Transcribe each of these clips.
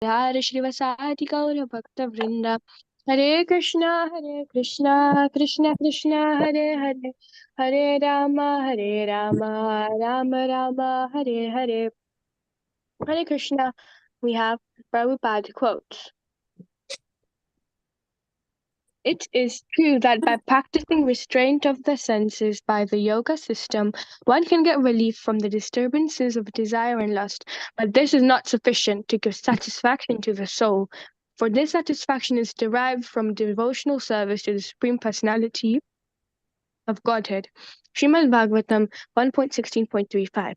Hare Srivasati Gaura Bhakta Vrinda. Hare Krishna, Krishna Krishna, Hare Hare, Hare Rama, Rama Rama, Hare Hare. Hare Krishna. We have Prabhupada quotes. It is true that by practicing restraint of the senses by the yoga system, one can get relief from the disturbances of desire and lust, but this is not sufficient to give satisfaction to the soul, for this satisfaction is derived from devotional service to the Supreme Personality of Godhead. Srimad Bhagavatam 1.16.35.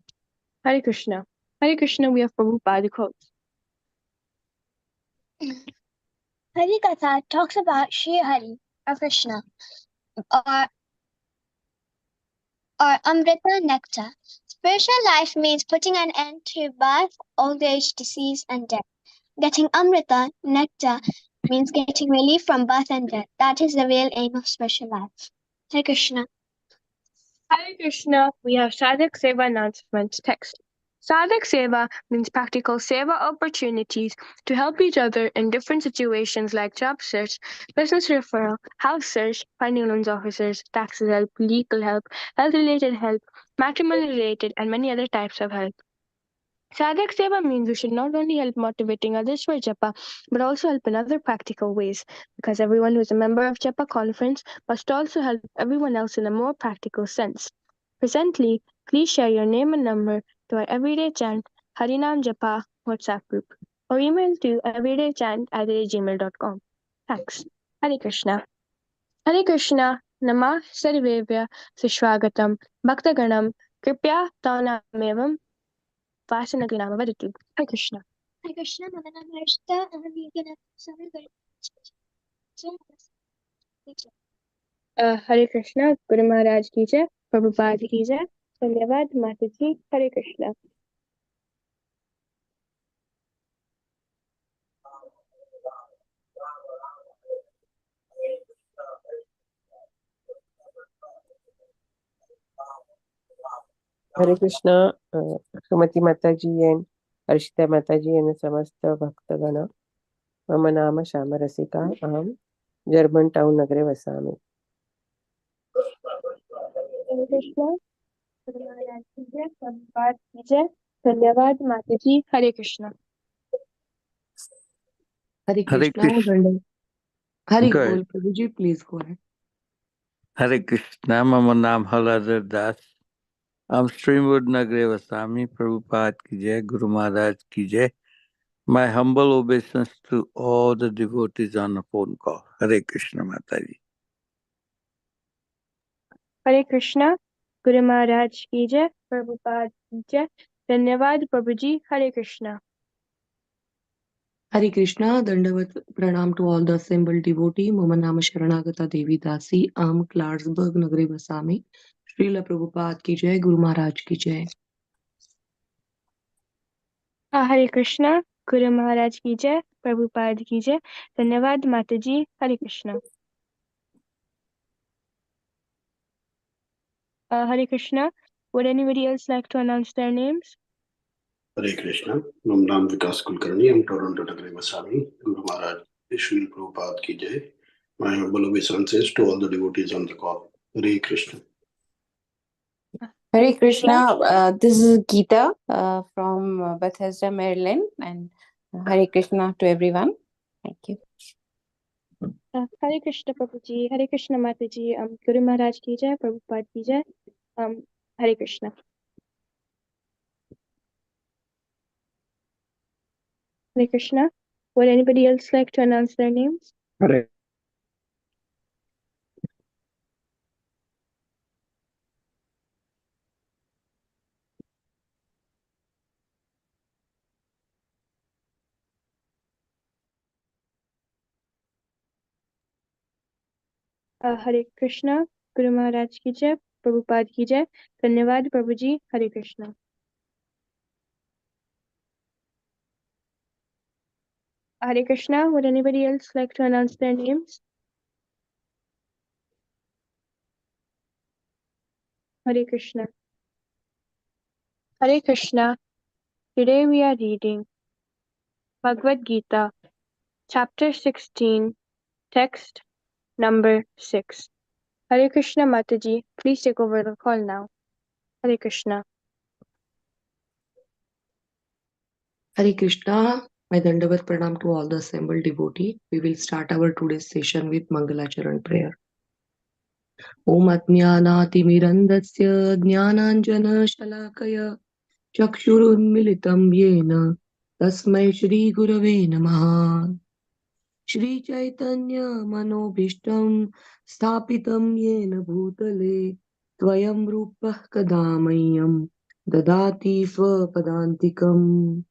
Hare Krishna. Hare Krishna, we have Prabhupada quotes. Harikatha talks about Sri Hari or Krishna or Amrita nectar. Spiritual life means putting an end to birth, old age, disease, and death. Getting Amrita nectar means getting relief from birth and death. That is the real aim of spiritual life. Hare Krishna. Hare Krishna, we have Sadhak Seva announcement text. Sadhak Seva means practical seva opportunities to help each other in different situations like job search, business referral, house search, finding loans officers, taxes help, legal help, health-related help, matrimony-related, and many other types of help. Sadhak Seva means we should not only help motivating others for Japa, but also help in other practical ways, because everyone who is a member of Japa conference must also help everyone else in a more practical sense. Presently, please share your name and number to our Everyday Chant Harinam Japa WhatsApp group or email to everydaychant@gmail.com. Thanks. Hare Krishna. Hare Krishna. Namah Sarvebhya Sushwagatam Bhaktaganam Kripya Tanamevam Vasanagrinama Vadatu. Hare Krishna. Hare Krishna. Namanam Hare Krishna. Guru Maharaj ki jai. Prabhupada ki jai. Dhanyavad Mataji. Hare Krishna. Hare Krishna, Srimati Mataji and Arshita Mataji and Samasta Bhaktagana. Mama Nama Shamarasika, Aham, German Town Nagare Vasami. Hare Krishna. Guru Maharaj ki jai. Prabhupada ki jai. Dhanyavad Mataji. Hare Krishna. Hare Krishna. Hari Bol, Prabhuji, please go ahead. Hare Krishna, Mama Naam Haladar Das. I'm Streamwood Nagare Vasami, Prabhupada ki jai, Guru Maharaj ki jai. My humble obeisance to all the devotees on the phone call. Hare Krishna Mataji. Hare Krishna. Guru Maharaj ki jai. Prabhupada ki jai. Dhanyavad Prabhuji. Hare Krishna. Hare Krishna, Dandavat Pranam to all the assembled devotee. Mama Nama Saranagata Devi Dasi, Am Clarksburg Nagare Vasami. Srila Prabhupada ki jai, Guru Maharaj ki jai. Hare Krishna. Guru Maharaj ki jai. Prabhupada ki jai. Dhanyavad Mataji. Hare Krishna. Hare Krishna. Would anybody else like to announce their names? Hare Krishna. Mam Ram Vikas Kulkarni. I'm Toronto Nagare Vasami. Guru Maharaj Srila Prabhupada ki jai. My humble obeisances to all the devotees on the call. Hare Krishna. Hare Krishna. This is Gita from Bethesda, Maryland, and Hare Krishna to everyone. Thank you. Hare Krishna Prabhuji. Hare Krishna Mataji. Guru Maharaj ki jai. Prabhupada ki jai. Hare Krishna. Hare Krishna. Would anybody else like to announce their names? Hare Hare Krishna. Guru Maharaj ki jai. Prabhupada ki jai. Dhanyavad Prabhuji. Hare Krishna. Hare Krishna. Would anybody else like to announce their names? Hare Krishna. Hare Krishna. Today we are reading Bhagavad Gita, Chapter 16, Text number 6. Hare Krishna Mataji, please take over the call now. Hare Krishna. Hare Krishna. My Dandavat Pranam to all the assembled devotee. We will start our today's session with Mangalacharan prayer. Om Atmyanatimirandasya Jnananjana Shalakaya Chakshurunmilitam Yena Tasmai Shri Gurave Namaha. Shri Chaitanya Manobhishtam Sthapitam Yena Bhutale Tvayam Rupah Kadamayyam Dadati Swapadantikam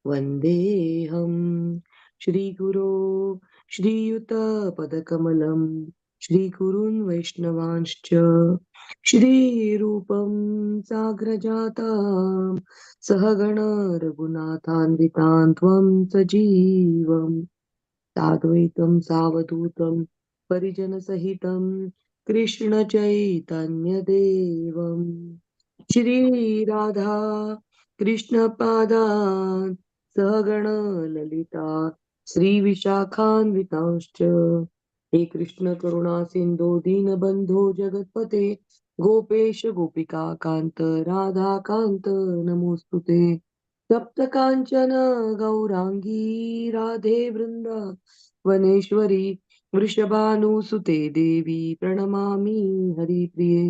Vandeham Shri Guru Shri Yuta Padakamalam Shri Gurun Vaishnavanshcha Shri Rupam Sagrajatam Sahagana Raghunathanvitan Tvam Sajivam साद्वैतं सावधूतं परिजनसहितं कृष्णचैतन्यदेवं Shri Radha कृष्णपादान् सहगणललिता श्रीविशाखान्वितांश्च हे कृष्ण करुणा सिन्धो दीनबन्धो जगत्पते गोपेश गोपिका कान्त राधाकान्त नमोऽस्तुते सप्त कांचन गौरांगी राधे वृंदावनेश्वरी वृषभानुसुते देवी प्रणमामि हरिप्रिये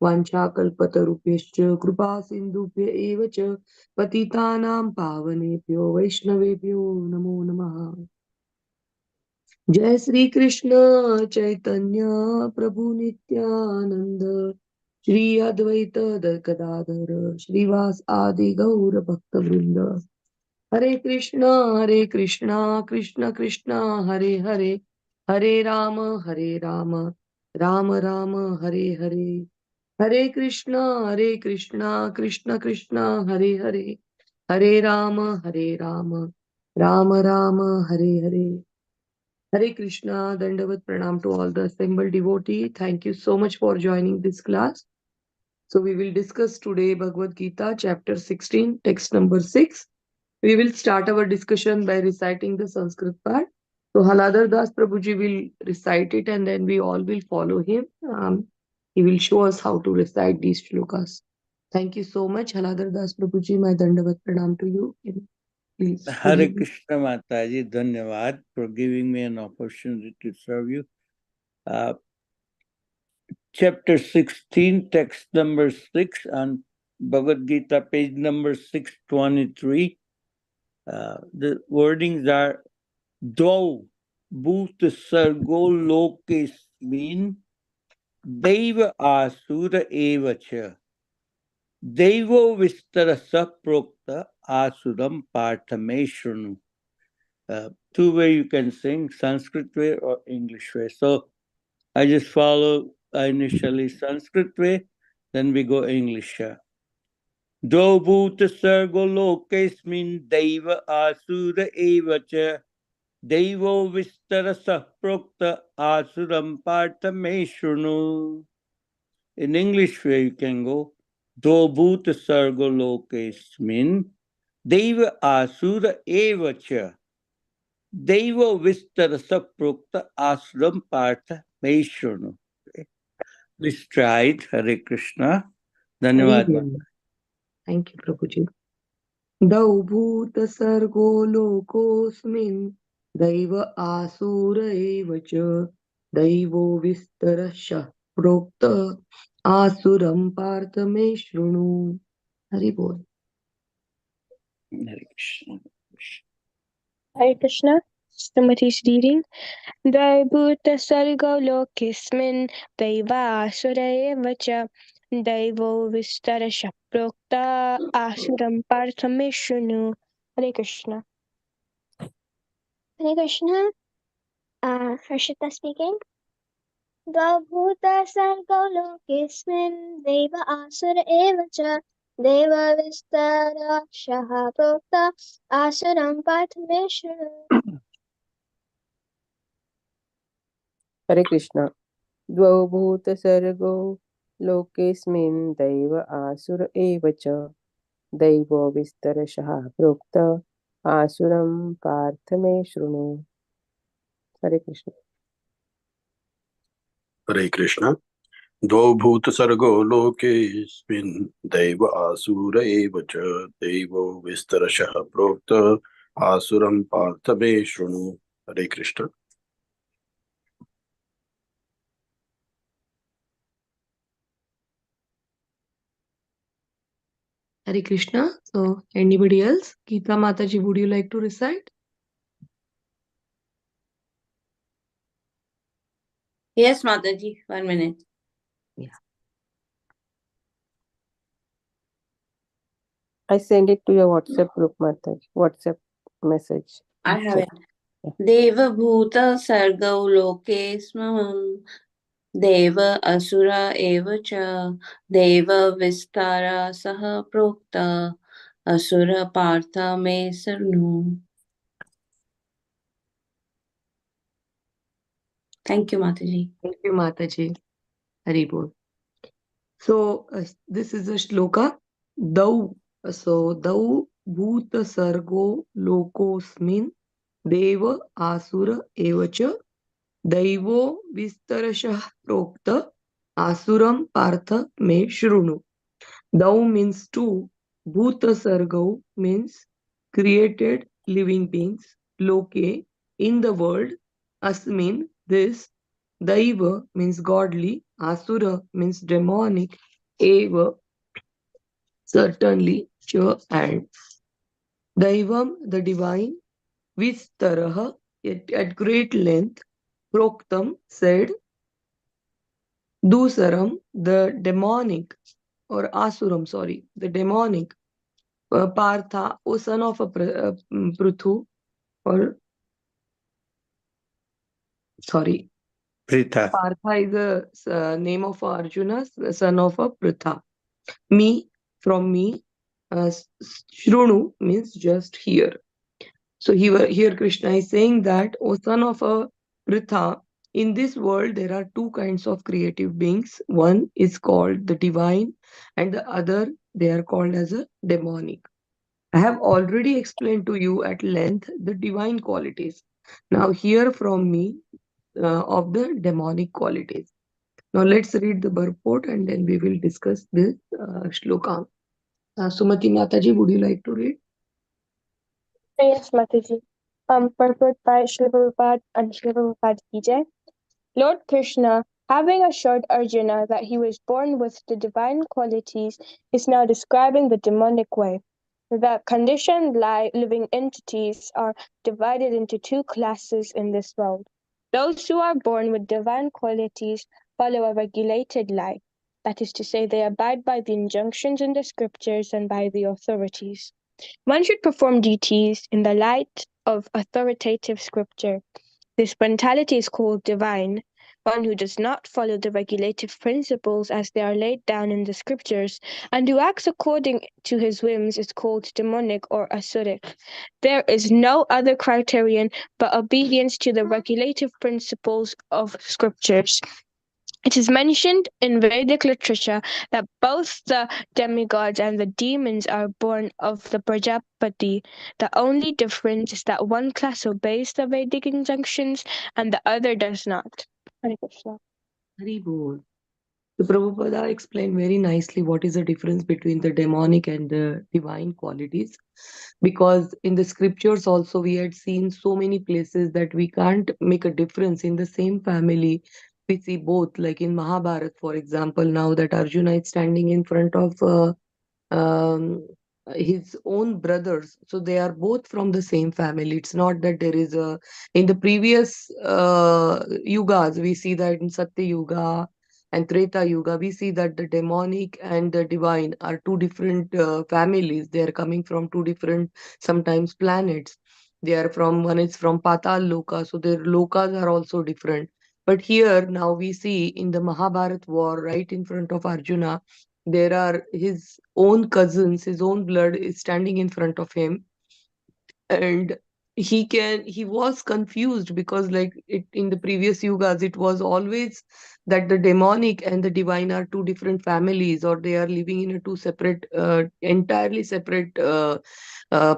वाञ्छाकल्पतरुभ्यश्च कृपा सिन्धुभ्य एव च पतितानां पावनेभ्यो वैष्णवेभ्यो नमो नमः। जय श्री कृष्ण चैतन्य प्रभु नित्यानंद श्री अद्वैत गदाधर श्रीवास आदि गौर भक्त वृंद हरे Krishna Krishna Krishna Hare Hare Hare Ram Ram Ram Hare Hare Hare Krishna Krishna Krishna Hare Hare Hare Ram Ram Ram Hare Hare Hare Krishna, Dandavat Pranam to all the assembled devotee. Thank you so much for joining this class. So we will discuss today Bhagavad Gita, chapter 16, text number 6. We will start our discussion by reciting the Sanskrit part. So Haladar Das Prabhuji will recite it and then we all will follow him. He will show us how to recite these shlokas. Thank you so much, Haladar Das Prabhuji. My Dandavat Pranam to you. Please. Hare Krishna Mataji, Dhanyavad for giving me an opportunity to serve you. Chapter 16, text number 6 on Bhagavad Gita, page number 623. The wordings are Dvau Bhuta Sargo Lokesmin Deva Asura Evacha Devo Vistarasa Prokta Asuram Parthameshunu. Two way you can sing, Sanskrit way or English way. So I just follow initially Sanskrit way, then we go English. Dvau Bhuta Sargo Lokesmin Deva Asura Evacha Devo Vistarasa Prokta Asuram Parthameshunu. In English way you can go Do Bhuta Sargo Lokesmin Deva Asura Evacha Devo Vistarasa Prokta Asuram Parthameshunu. Please try it. Hare Krishna. Dhanyavad. Thank you, Prabhuji. Dau bhuta sargo lokosmin दैव आसुर एव च दैवो विस्तरशः प्रोक्त आसुरं पार्थ मे शृणु. हरि बोल. Hare Krishna. Hare Krishna. Srimati's reading. Daibhuta sargo lokesmin daiva asura eva cha daivo vistarasha prokta asuram parthameshunu. Hare Krishna. Hare Krishna. Harshita speaking. Dvabhuta sargo lokesmin deva asura eva cha deva vistara shaha prokta asuram parthameshuru. Hare Krishna. Dvau bhuta sargo lokesmin daiva asura eva cha daivo vistarashah prokta आसुरं Partha मे शृणु. हरे कृष्ण. हरे कृष्ण. द्वौ भूतसर्गो लोकेऽस्मिन् दैव आसुर एव च दैवो विस्तरशः प्रोक्त आसुरं पार्थ मे शृणु. हरे Krishna. Hare Krishna. So, anybody else? Geeta Mataji, would you like to recite? Yes, Mataji, 1 minute. Yeah. I send it to your WhatsApp group, Mataji. WhatsApp message. I have it. Yeah. Devabhuta sargau lokesmam देव असुर एव च देव विस्तार सह प्रोक्त असुर पार्थ मे शृणु. Thank you, Mataji. Thank you, Mataji. Hari Bol. So, this is a shloka. Dau. So, Dau Bhuta Sargo Lokosmin Deva Asura Evacha Daivo Vistarashah Prokta Asuram Partha Me Shrunu. Dau means two. Bhuta Sargo means created living beings. Loke in the world. Asmin this. Daiva means godly. Asura means demonic. Eva certainly. Cha and. Daivam the divine. Vistaraha at great length. Proktam said. Dusaram the demonic or Asuram, sorry, the demonic. Partha, O son of a Prithu, or sorry, Pritha. Partha is a name of Arjuna, son of a Pritha. Me, from me, Shrunu means just hear. So here Krishna is saying that, O son of a Pritha, in this world there are two kinds of creative beings. One is called the divine, and the other they are called as a demonic. I have already explained to you at length the divine qualities. Now hear from me of the demonic qualities. Now let's read the purport and then we will discuss this shloka. Sumati Mataji, would you like to read? Yes, Mataji. Purport by Srila Prabhupada and Srila Prabhupada Ki Jai. Lord Krishna, having assured Arjuna that he was born with the divine qualities, is now describing the demonic way. The conditioned living entities are divided into two classes in this world. Those who are born with divine qualities follow a regulated life. That is to say, they abide by the injunctions in the scriptures and by the authorities. One should perform duties in the light of authoritative scripture. This mentality is called divine. One who does not follow the regulative principles as they are laid down in the scriptures and who acts according to his whims is called demonic or asuric. There is no other criterion but obedience to the regulative principles of scriptures. It is mentioned in Vedic literature that both the demigods and the demons are born of the Prajapati. The only difference is that one class obeys the Vedic injunctions and the other does not. Hare Krishna. Hari Bol. So Prabhupada explained very nicely what is the difference between the demonic and the divine qualities. Because in the scriptures also we had seen so many places that we can't make a difference in the same family. We see both, like in Mahabharata, for example, now that Arjuna is standing in front of um, his own brothers, so they are both from the same family. It's not that there is a, in the previous yugas we see that in Satya Yuga and Treta Yuga we see that the demonic and the divine are two different families. They are coming from two different sometimes planets. They are from, one is from Patal Loka, so their lokas are also different. But here now we see in the Mahabharat war, right in front of Arjuna, there are his own cousins, his own blood is standing in front of him, and he was confused because like it in the previous yugas it was always that the demonic and the divine are two different families, or they are living in a two separate entirely separate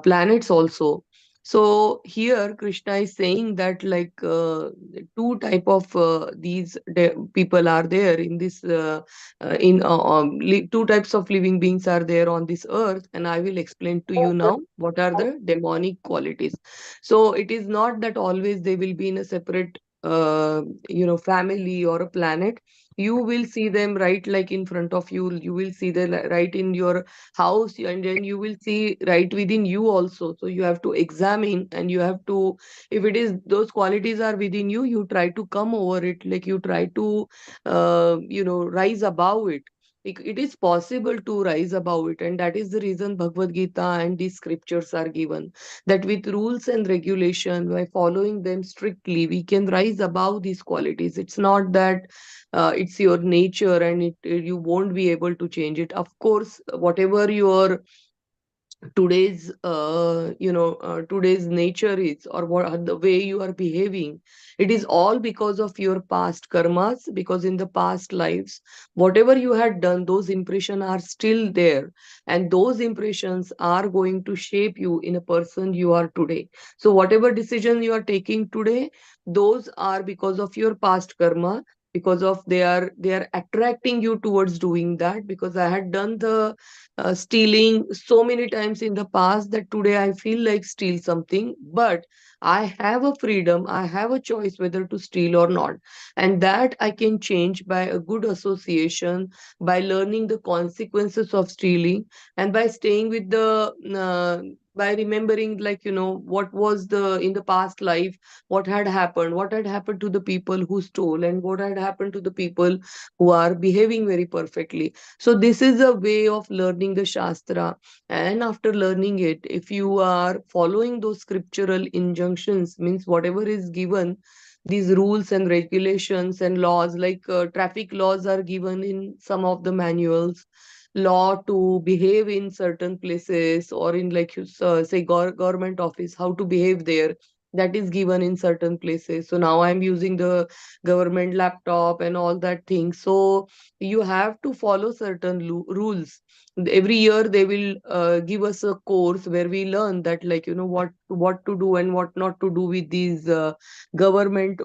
planets also. So here Krishna is saying that like two type of these people are there in this two types of living beings are there on this earth, and I will explain to you now what are the demonic qualities. So it is not that always they will be in a separate family or a planet. You will see them right like in front of you. You will see them right in your house, and then you will see right within you also. So you have to examine, and you have to, if it is those qualities are within you, you try to come over it, like you try to rise above it. It is possible to rise above it, and that is the reason Bhagavad Gita and these scriptures are given, that with rules and regulation, by following them strictly, we can rise above these qualities. It's not that it's your nature and you won't be able to change it. Of course, whatever your today's nature is, or what the way you are behaving, it is all because of your past karmas, because in the past lives whatever you had done, those impressions are still there, and those impressions are going to shape you in a person you are today. So whatever decision you are taking today, those are because of your past karma, because of they are attracting you towards doing that. Because I had done the stealing so many times in the past that today I feel like steal something, but I have a freedom, I have a choice whether to steal or not. And that I can change by a good association, by learning the consequences of stealing, and by staying with the by remembering, like, what was the in the past life, what had happened to the people who stole, and what had happened to the people who are behaving very perfectly. So this is a way of learning the Shastra. And after learning it, if you are following those scriptural injunctions, means whatever is given, these rules and regulations and laws, like traffic laws are given in some of the manuals, law to behave in certain places, or in, like, say, government office, how to behave there, that is given in certain places. So now I'm using the government laptop and all that thing. So you have to follow certain rules. Every year they will give us a course where we learn that, like, what to do and what not to do with these government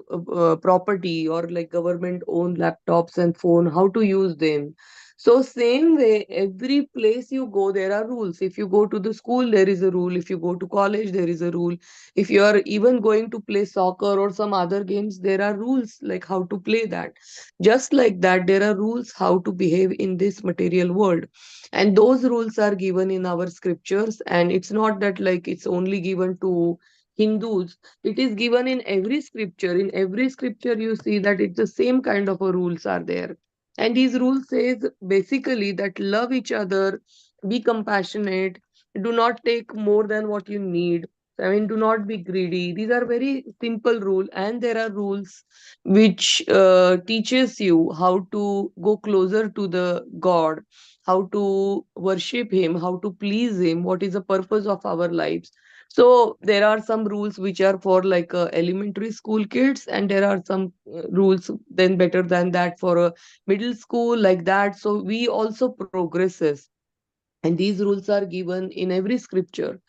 property, or like government owned laptops and phone, how to use them. So same way, every place you go, there are rules. If you go to the school, there is a rule. If you go to college, there is a rule. If you are even going to play soccer or some other games, there are rules like how to play that. Just like that, there are rules how to behave in this material world. And those rules are given in our scriptures. And it's not that like it's only given to Hindus. It is given in every scripture. In every scripture, you see that it's the same kind of a rules are there. And these rules says basically that love each other, be compassionate, do not take more than what you need. I mean, do not be greedy. These are very simple rule, and there are rules which teaches you how to go closer to the God, how to worship Him, how to please Him, what is the purpose of our lives. So there are some rules which are for like elementary school kids, and there are some rules then better than that for a middle school, like that. So we also progresses, and these rules are given in every scripture.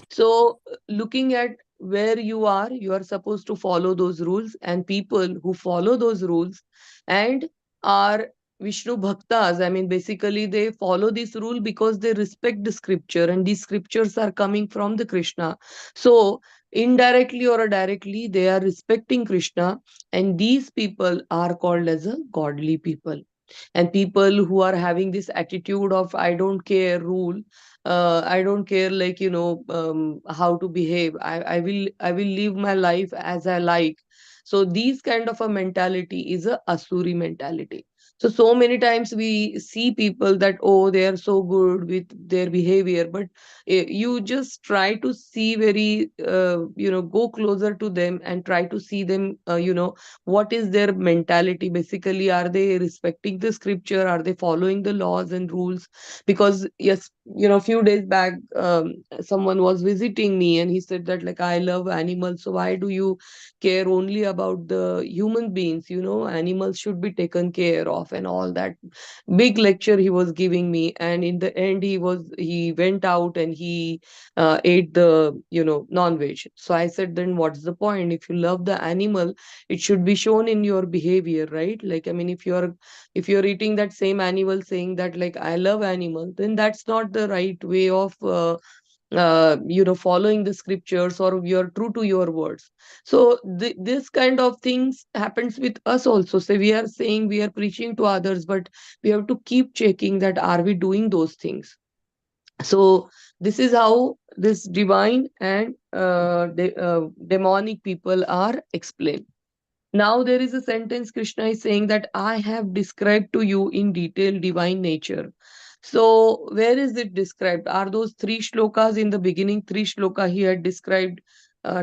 So looking at where you are supposed to follow those rules, and people who follow those rules and are Vishnu bhaktas, I mean, basically they follow this rule because they respect the scripture, and these scriptures are coming from the Krishna. So indirectly or directly, they are respecting Krishna, and these people are called as a godly people. And people who are having this attitude of I don't care rule, I don't care, like, how to behave, I will live my life as I like. So these kind of a mentality is a asuri mentality. So many times we see people that, oh, they are so good with their behavior, but you just try to see very go closer to them and try to see them, what is their mentality basically. Are they respecting the scripture? Are they following the laws and rules? Because yes, a few days back, someone was visiting me, and he said that, like, I love animals, so why do you care only about the human beings? Animals should be taken care of. stuff and all that big lecture he was giving me. And in the end, he went out and he ate the non-veg. So I said, then what's the point? If you love the animal, it should be shown in your behavior, right? Like, I mean, if you're eating that same animal saying that like I love animal, then that's not the right way of following the scriptures, or you're true to your words. So this kind of things happens with us also. So we are saying, we are preaching to others, but we have to keep checking that are we doing those things. So this is how this divine and demonic people are explained. Now there is a sentence Krishna is saying that I have described to you in detail divine nature. So where is it described? Are those three shlokas in the beginning? Three shloka he had described,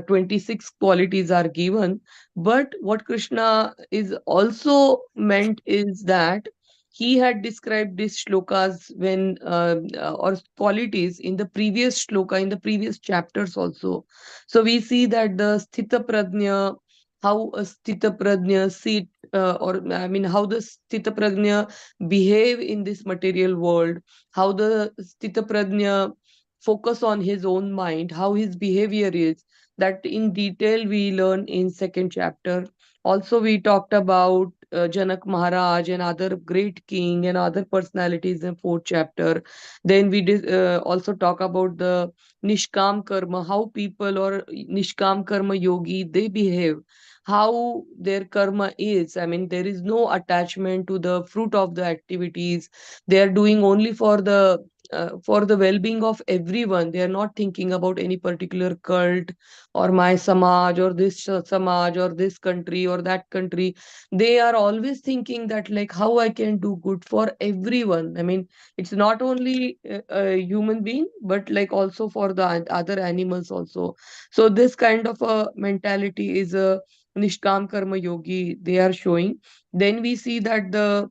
26 qualities are given. But what Krishna is also meant is that he had described these shlokas when or qualities in the previous shloka, in the previous chapters also. So we see that the sthita prajna, how a sthita prajna sit, or I mean, how the sthita prajna behave in this material world, how the sthita prajna focus on his own mind, how his behavior is, that in detail we learn in second chapter. Also, we talked about Janak Maharaj and other great king and other personalities in fourth chapter. Then we also talk about the Nishkam Karma, how people or Nishkam Karma yogi, they behave, how their karma is. I mean, there is no attachment to the fruit of the activities. They are doing only for the well-being of everyone. They are not thinking about any particular cult or my samaj or this samaj or this country or that country. They are always thinking that like how I can do good for everyone. I mean, it's not only a human being, but like also for the other animals also. So this kind of a mentality is a Nishkam Karma Yogi they are showing. Then we see that the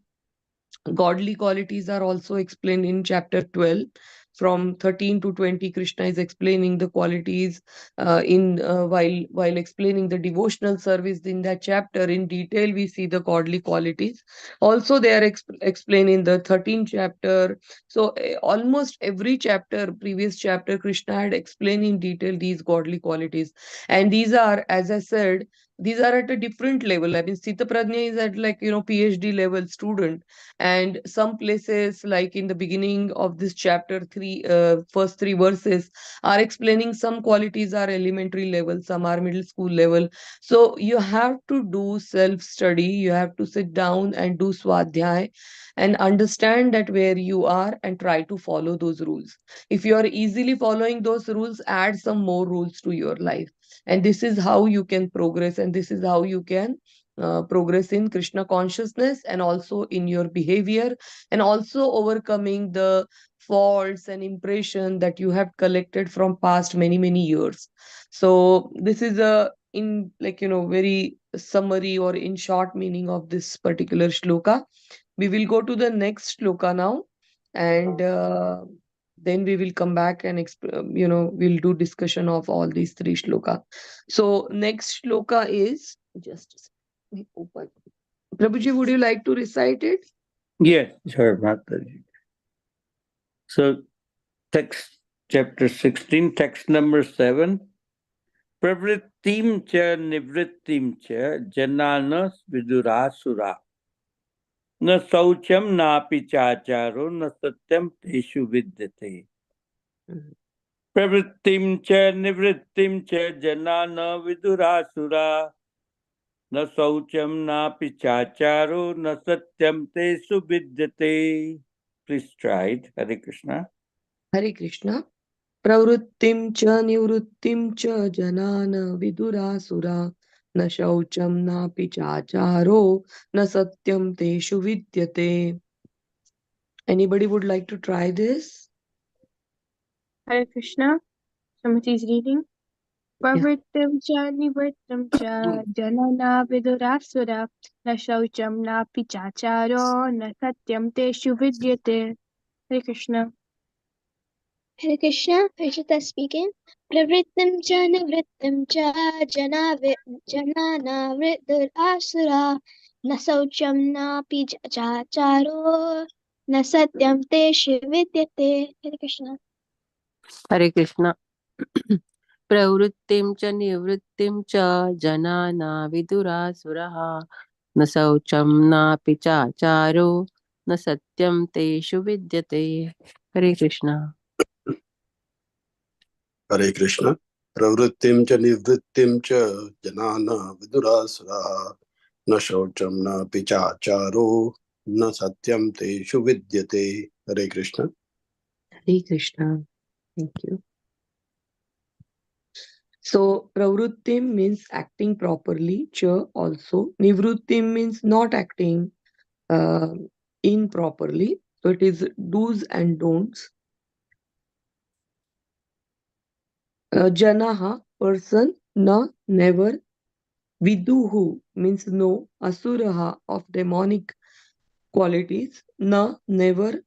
godly qualities are also explained in chapter 12. From 13 to 20, Krishna is explaining the qualities in while explaining the devotional service in that chapter in detail. We see the godly qualities. Also, they are explained in the 13th chapter. So almost every chapter, previous chapter, Krishna had explained in detail these godly qualities. And these are, as I said, these are at a different level. I mean, Sthita Prajna is at like, PhD level student. And some places, like in the beginning of this chapter 3, first 3 verses are explaining some qualities are elementary level, some are middle school level. So you have to do self study, you have to sit down and do swadhyay and understand that where you are and try to follow those rules. If you are easily following those rules, add some more rules to your life, and this is how you can progress, and this is how you can progress in Krishna consciousness, and also in your behavior, and also overcoming the faults and impression that you have collected from past many years. So this is a in like very summary or in short meaning of this particular shloka. We will go to the next shloka now, and then we will come back and we'll do discussion of all these three shloka. So next shloka is just a second. Let me open. Prabhuji, would you like to recite it? Yes, sure, Mataji. So, text chapter 16, text number 7. Pravrittim cha nivrittim cha janana vidurasura. Na saucham napi chacharo na satyam teshu vidyate. Pravrittim cha nivrittim cha janana vidurasura. Na saucham napi chacharo na satyam teshu vidyate. Please try it. Hare Krishna. Hare Krishna. Pravrittim cha nivrittim cha janana vidurasura. Na shaucham na pichacharo na satyam teshu vidyate. Anybody would like to try this? Hare Krishna. Sumati is reading. Pravrittam cha nivrittam cha janana vidurasura na shaucham na pichacharo na satyam teshu vidyate. Hare Krishna. Hare Krishna, Prishita speaking. Pravrittam cha nivrittam cha janana vidurasura न शौचं नापि चाचारो न सत्यं तेषु विद्यते. Hare Krishna. हरे कृष्ण प्रवृत्तिं च निवृत्तिं च जनाना विदुरासुरः न शौचं नापि चाचारो न सत्यं तेषु विद्यते हरे कृष्ण हरे कृष्ण प्रवृत्तिं च निवृत्तिं च जनाना विदुरासुराः न शौचं नापि चाचारो न सत्यं तेषु विद्यते. हरे Krishna. Hare Krishna. Thank you. So, pravrittim means acting properly. Cha also. Nivrittim means not acting uh, improperly. So, it is do's and don'ts. Janaha, person. Na, never. Viduhu means no. Asuraha, of demonic qualities. Na, never.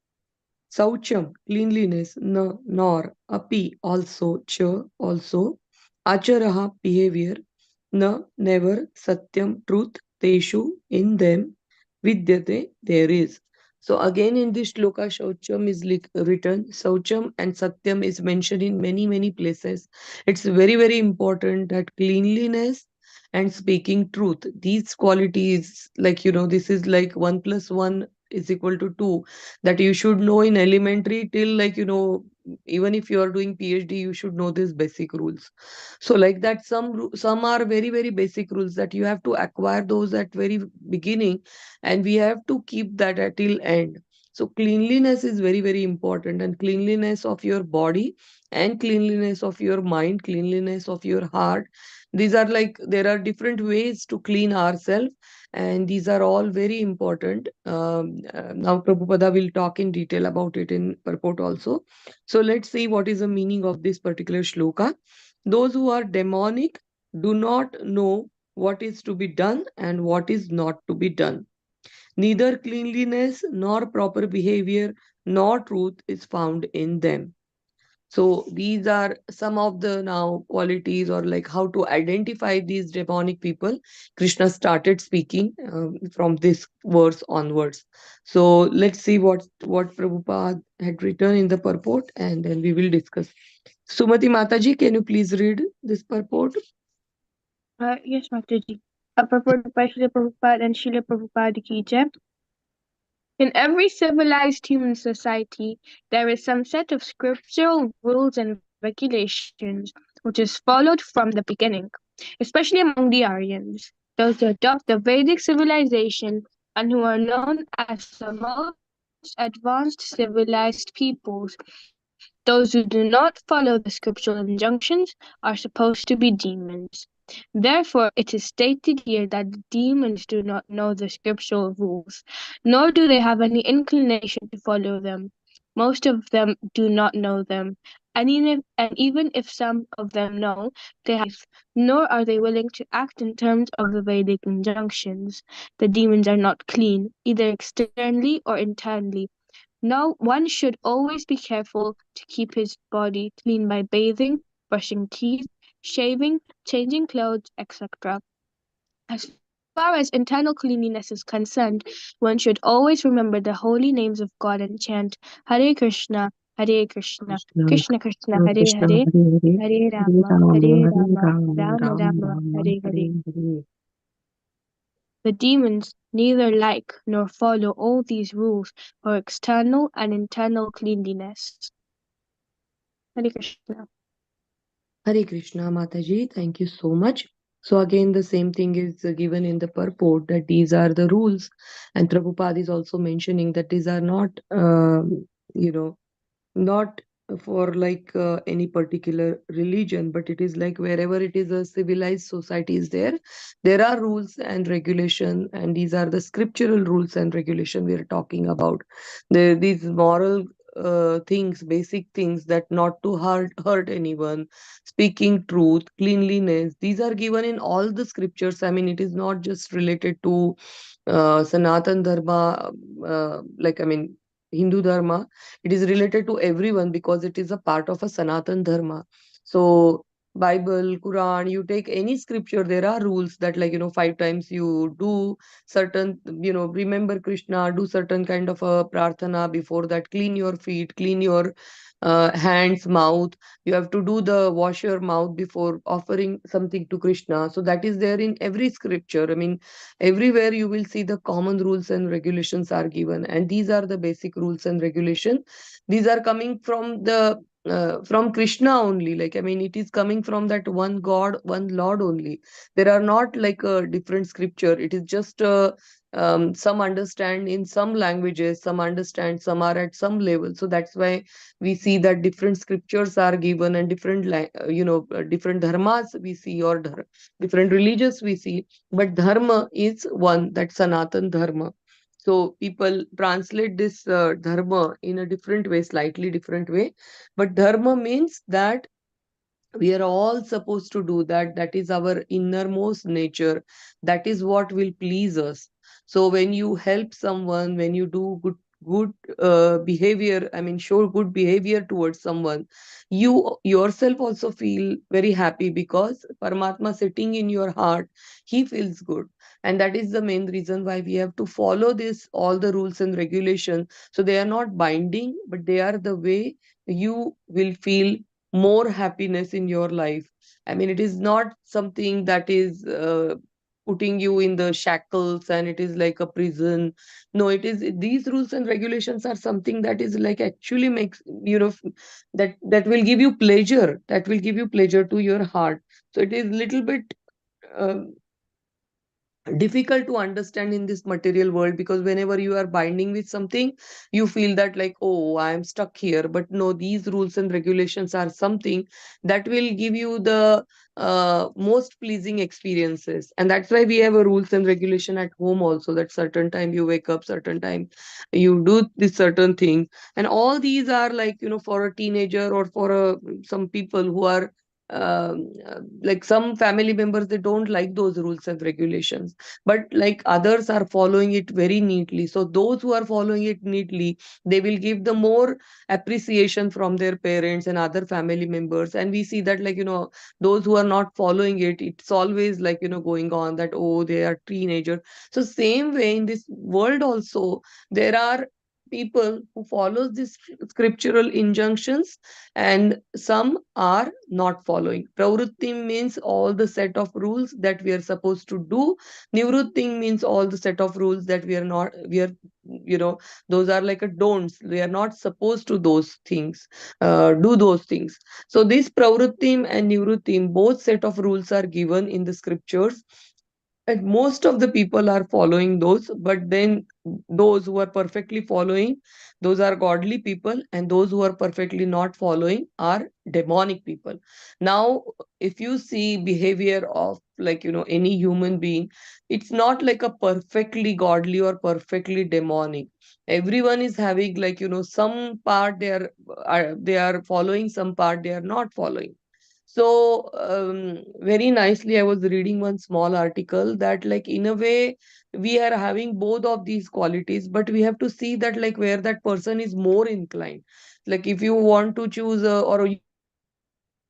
Saucham, cleanliness, na, nor, api, also, cha, also, acharaha, behavior, na, never, satyam, truth, teshu, in them, vidyate, there is. So again in this shloka, Shaucham is written, Saucham and Satyam is mentioned in many, many places. It's very, very important that cleanliness and speaking truth, these qualities, like, this is like 1 plus 1 is equal to 2, that you should know in elementary till, like, even if you are doing PhD, you should know these basic rules. So like that, some are very, very basic rules that you have to acquire those at very beginning, and we have to keep that at till end. So cleanliness is very, very important, and cleanliness of your body and cleanliness of your mind, cleanliness of your heart, these are like, there are different ways to clean ourselves, and these are all very important. Now Prabhupada will talk in detail about it in purport also. So let's see what is the meaning of this particular shloka. Those who are demonic do not know what is to be done and what is not to be done. Neither cleanliness nor proper behavior nor truth is found in them. So these are some of the now qualities, or like how to identify these demonic people. Krishna started speaking from this verse onwards. So let's see what Prabhupada had written in the purport, and then we will discuss. Sumati Mataji, can you please read this purport? Yes, Mataji. Purported by Srila Prabhupada and Srila Prabhupada ki jai. In every civilized human society, there is some set of scriptural rules and regulations which is followed from the beginning, especially among the Aryans, those who adopt the Vedic civilization and who are known as the most advanced civilized peoples. Those who do not follow the scriptural injunctions are supposed to be demons. Therefore, it is stated here that the demons do not know the scriptural rules, nor do they have any inclination to follow them. Most of them do not know them, and even if some of them know, they have no faith, nor are they willing to act in terms of the Vedic injunctions. The demons are not clean, either externally or internally. Now, one should always be careful to keep his body clean by bathing, brushing teeth, shaving, changing clothes, etc. As far as internal cleanliness is concerned, one should always remember the holy names of God and chant Hare Krishna, Hare Krishna, Krishna, Krishna Krishna, Krishna, Hare Krishna, Hare, Hare Hare, Hare Hare Rama, Rama, Hare Hare Rama, Rama, Rama Rama Rama, Rama, Hare Hare. Hare Hare. The demons neither like nor follow all these rules for external and internal cleanliness. Hare Krishna. Hare Krishna, Mataji. Thank you so much. So again, the same thing is given in the purport, that these are the rules, and Prabhupada is also mentioning that these are not, you know, not for like any particular religion, but it is like wherever it is a civilized society is there are rules and regulation, and these are the scriptural rules and regulation we are talking about. These moral things, basic things, that not to hurt anyone, speaking truth, cleanliness, these are given in all the scriptures. I mean, it is not just related to Sanatan Dharma, like, I mean, Hindu Dharma. It is related to everyone because it is a part of a Sanatan Dharma. So Bible, Quran, you take any scripture, there are rules that, like, 5 times you do certain, remember Krishna, do certain kind of a prarthana. Before that, clean your feet, clean your hands, mouth. You have to do the wash your mouth before offering something to Krishna. So that is there in every scripture. I mean, everywhere you will see the common rules and regulations are given, and these are the basic rules and regulation. These are coming from Krishna only. Like, I mean, it is coming from that one God, one Lord only. There are not like a different scripture. It is just some understand in some languages, some understand, some are at some level. So that's why we see that different scriptures are given, and different different dharmas we see, or different religions we see, but dharma is one, that Sanatan dharma. So people translate this dharma in a different way, slightly different way, but dharma means that we are all supposed to do that. That is our innermost nature. That is what will please us. So when you help someone, when you do good behavior, I mean, show good behavior towards someone, you yourself also feel very happy, because Paramatma sitting in your heart, he feels good. And that is the main reason why we have to follow this, all the rules and regulations. So they are not binding, but they are the way you will feel more happiness in your life. I mean, it is not something that is putting you in the shackles and it is like a prison. No, it is, these rules and regulations are something that is like actually makes, that will give you pleasure, that will give you pleasure to your heart. So it is little bit um, difficult to understand in this material world, because whenever you are binding with something, you feel that like, oh, I am stuck here. But no, these rules and regulations are something that will give you the most pleasing experiences. And that's why we have a rules and regulation at home also, that certain time you wake up, certain time you do this certain thing. And all these are like, for a teenager, or for some people who are like some family members, they don't like those rules and regulations, but like others are following it very neatly. So those who are following it neatly, they will give the more appreciation from their parents and other family members. And we see that, like, those who are not following it, it's always like, going on that, oh, they are teenagers. So same way in this world also, there are people who follows these scriptural injunctions, and some are not following. Pravrutti means all the set of rules that we are supposed to do. Nivrutti means all the set of rules that we are, those are like a don'ts. We are not supposed to those things, do those things. So this pravrutti and nivrutti, both set of rules are given in the scriptures, and most of the people are following those. But then those who are perfectly following, those are godly people, and those who are perfectly not following are demonic people. Now, if you see behavior of, like, any human being, it's not like a perfectly godly or perfectly demonic. Everyone is having, like, some part they are following, some part they are not following. So very nicely, I was reading one small article that, like, in a way, we are having both of these qualities, but we have to see that, like, where that person is more inclined. Like, if you want to choose or you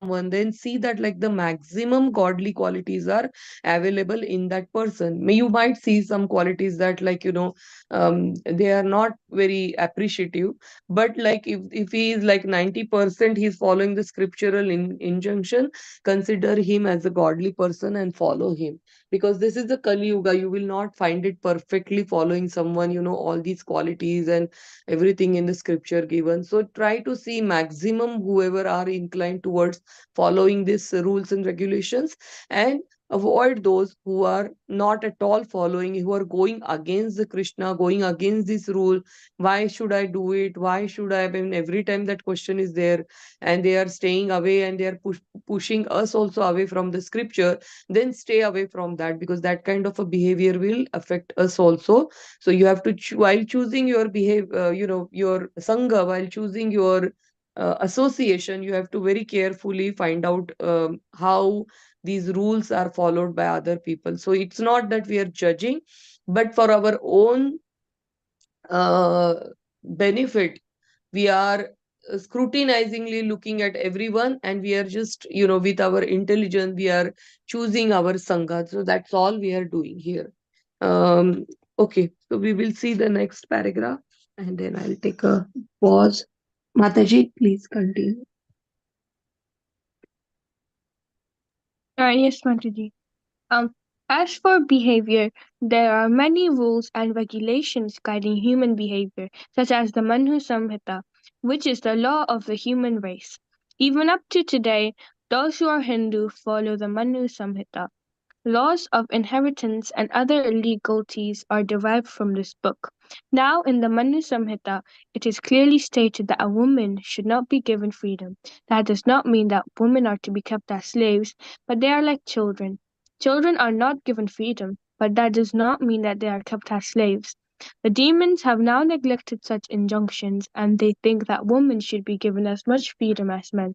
want to follow someone, then see that, like, the maximum godly qualities are available in that person. You might see some qualities that, like, they are not very appreciative, but like, if he is like 90% he's following the scriptural injunction, consider him as a godly person and follow him. Because this is the Kali Yuga, you will not find it perfectly following someone, all these qualities and everything in the scripture given. So try to see maximum whoever are inclined towards following these rules and regulations, and avoid those who are not at all following, who are going against the Krishna, going against this rule. Why should I do it? Why should I? I mean, every time that question is there, and they are staying away, and they are pushing us also away from the scripture, then stay away from that, because that kind of a behavior will affect us also. So you have to while choosing your behavior, your sangha, while choosing your association, you have to very carefully find out how these rules are followed by other people. So it's not that we are judging, but for our own uh, benefit, we are scrutinizingly looking at everyone, and we are just, with our intelligence, we are choosing our sangha. So that's all we are doing here. Um, okay, so we will see the next paragraph, and then I'll take a pause. Mataji, please continue. Yes, Mataji. Um, as for behavior, there are many rules and regulations guiding human behavior, such as the Manu Samhita, which is the law of the human race. Even up to today, those who are Hindu follow the Manu Samhita. Laws of inheritance and other legalities are derived from this book. Now, in the Manu Samhita, it is clearly stated that a woman should not be given freedom. That does not mean that women are to be kept as slaves, but they are like children. Children are not given freedom, but that does not mean that they are kept as slaves. The demons have now neglected such injunctions, and they think that women should be given as much freedom as men.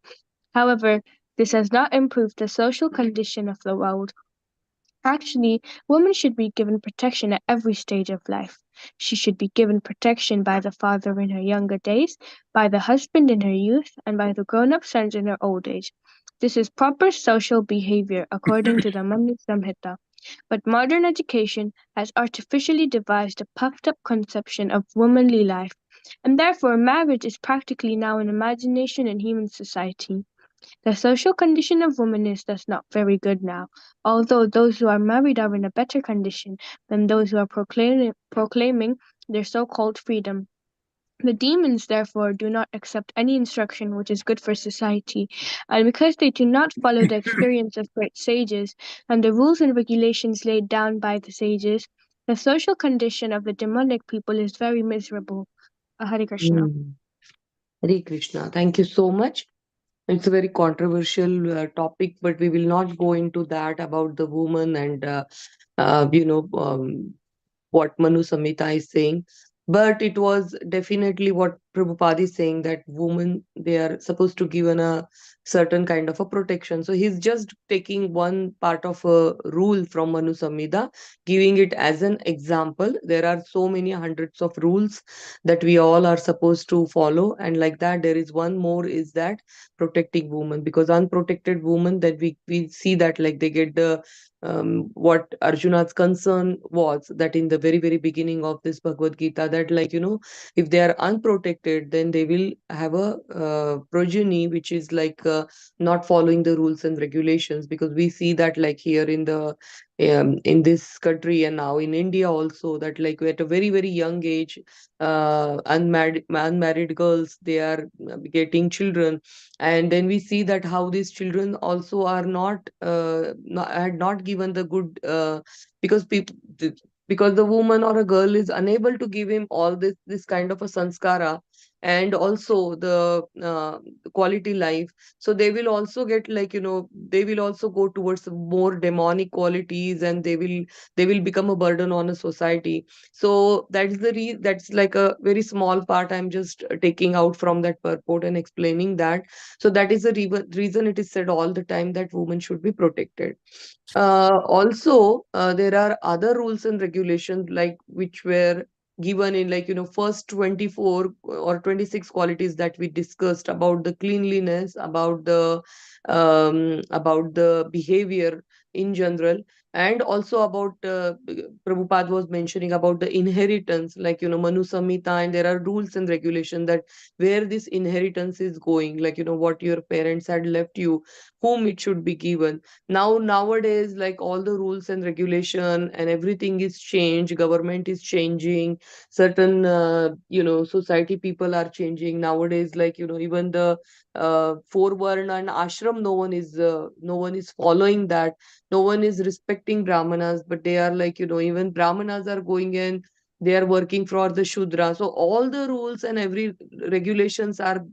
However, this has not improved the social condition of the world. Actually, women should be given protection at every stage of life. She should be given protection by the father in her younger days, by the husband in her youth, and by the grown up sons in her old age. This is proper social behavior according to the Manu Samhita. But modern education has artificially devised a puffed up conception of womanly life, and therefore marriage is practically now an imagination in human society. The social condition of women is thus not very good now, although those who are married are in a better condition than those who are proclaiming their so-called freedom. The demons, therefore, do not accept any instruction which is good for society, and because they do not follow the experience of great sages and the rules and regulations laid down by the sages, the social condition of the demonic people is very miserable. Hare Krishna. Hare Krishna. Thank you so much. It's a very controversial topic, but we will not go into that about the woman and uh, you know um, what Manu Samhita is saying. But it was definitely what Prabhupada is saying, that women, they are supposed to given a certain kind of a protection. So he's just taking one part of a rule from Manu Samhita, giving it as an example. There are so many hundreds of rules that we all are supposed to follow, and like that, there is one more, is that protecting women, because unprotected women, that we see that like they get the what Arjuna's concern was, that in the very, very beginning of this Bhagavad Gita, that like, if they are unprotected, then they will have a progeny which is like not following the rules and regulations, because we see that like here in this country, and now in India also, that like at a very, very young age, unmarried girls, they are getting children, and then we see that how these children also are had not given the good, because people, because the woman or a girl is unable to give him all this kind of a sanskara, and also the quality life. So they will also get like, they will also go towards more demonic qualities, and they will become a burden on a society. So that's that's like a very small part I'm just taking out from that purport and explaining that. So that is the reason it is said all the time that women should be protected. Also, there are other rules and regulations like which were given in like, first 24 or 26 qualities that we discussed about the cleanliness, about the behavior in general, and also about Prabhupada was mentioning about the inheritance, like, Manu Samhita, and there are rules and regulations that where this inheritance is going, like, what your parents had left you, whom it should be given. Nowadays, like, all the rules and regulation and everything is changed, government is changing, certain society people are changing nowadays, like, even the four varna and ashram, no one is following that. No one is respecting brahmanas, but they are like, even brahmanas are going and they are working for the shudra. So all the rules and every regulations are,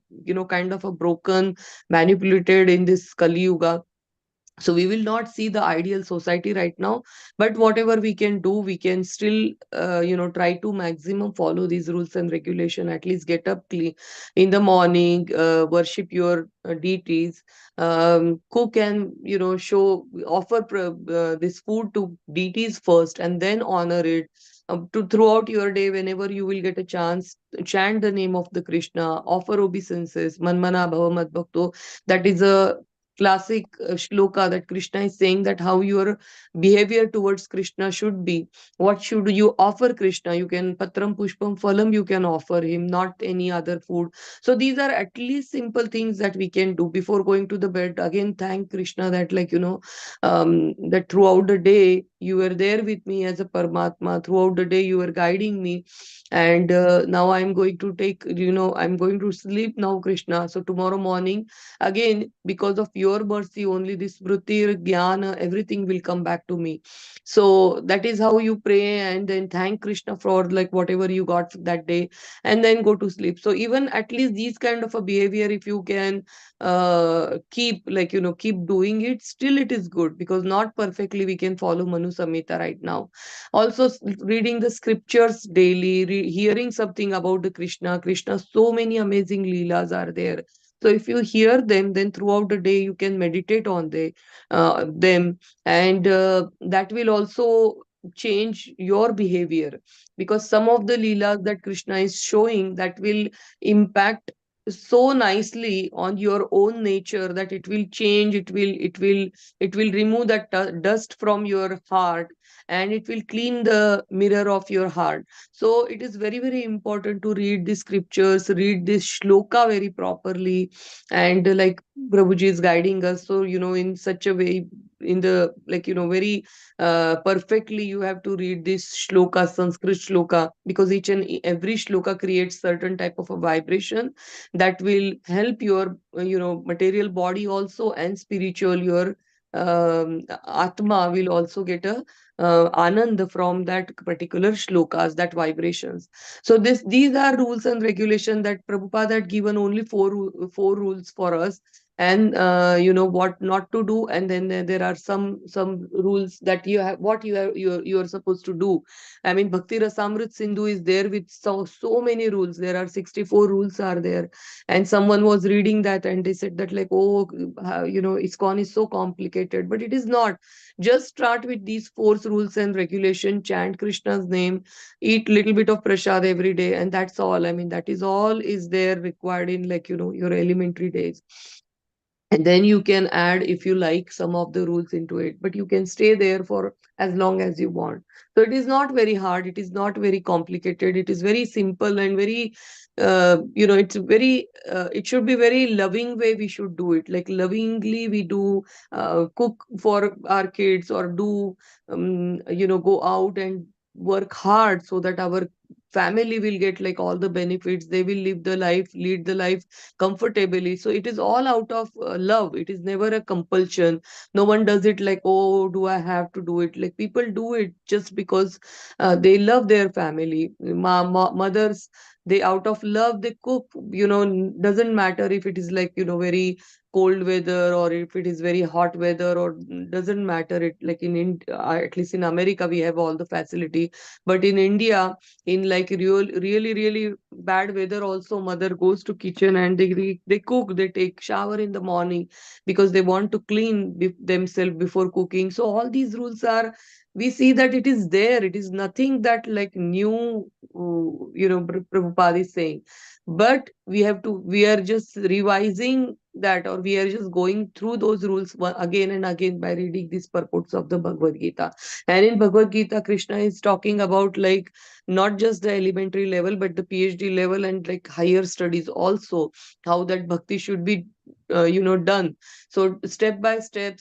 kind of a broken, manipulated in this Kali Yuga. So we will not see the ideal society right now, but whatever we can do, we can still try to maximum follow these rules and regulation. At least get up clean in the morning, worship your deities, cook and show, offer this food to deities first and then honor it. To throughout your day, whenever you will get a chance, chant the name of the Krishna, offer obeisances. Manmana bhava mad bhakto, that is a classic shloka that Krishna is saying that how your behavior towards Krishna should be. What should you offer Krishna? You can patram pushpam phalam, you can offer him, not any other food. So these are at least simple things that we can do before going to the bed. Again, thank Krishna that that throughout the day you were there with me as a Paramatma. Throughout the day you were guiding me, and now I'm going to take, I'm going to sleep now, Krishna. So tomorrow morning, again, because of your mercy only, this vritti, jnana, everything will come back to me. So that is how you pray, and then thank Krishna for like whatever you got that day, and then go to sleep. So even at least these kind of a behavior, if you can keep, keep doing it, still it is good, because not perfectly we can follow Manu Samhita right now. Also, reading the scriptures daily, hearing something about the Krishna, so many amazing leelas are there. So if you hear them, then throughout the day you can meditate on them, and that will also change your behavior, because some of the leelas that Krishna is showing, that will impact so nicely on your own nature, that it will change, it will remove that dust from your heart, and it will clean the mirror of your heart. So it is very, very important to read the scriptures, read this shloka very properly, and like Prabhuji is guiding us. So, in such a way, in the very perfectly, you have to read this shloka, Sanskrit shloka, because each and every shloka creates certain type of a vibration that will help your, material body also, and spiritual, your atma will also get a anand from that particular shlokas, that vibrations. So these are rules and regulation that Prabhupada had given only four rules for us, and what not to do, and then there are some rules that you have, what you are supposed to do. I mean, Bhakti Rasamrit Sindhu is there with so many rules. There are 64 rules are there, and someone was reading that and they said that, like, oh, ISKCON is so complicated, but it is not. Just start with these four rules and regulation, chant Krishna's name, eat little bit of prasad every day, and that's all. I mean, that is all is there required in, your elementary days. And then you can add, if you like, some of the rules into it, but you can stay there for as long as you want. So it is not very hard, it is not very complicated, it is very simple and very it's very it should be very loving way we should do it, like lovingly we do, cook for our kids, or do go out and work hard, so that our family will get like all the benefits, they will lead the life comfortably. So it is all out of love, it is never a compulsion. No one does it like, oh, do I have to do it? Like, people do it just because they love their family. Mothers, they out of love they cook, doesn't matter if it is very cold weather, or if it is very hot weather, or doesn't matter it, like at least in America we have all the facility, but in India, in really, really bad weather also, mother goes to kitchen and they cook, they take shower in the morning, because they want to clean themselves before cooking. So all these rules are, we see that it is there, it is nothing that like new, Prabhupada is saying, but we are just revising that, or we are just going through those rules again and again by reading these purports of the Bhagavad Gita. And in Bhagavad Gita, Krishna is talking about like not just the elementary level, but the PhD level and like higher studies also, how that bhakti should be done. So step by step,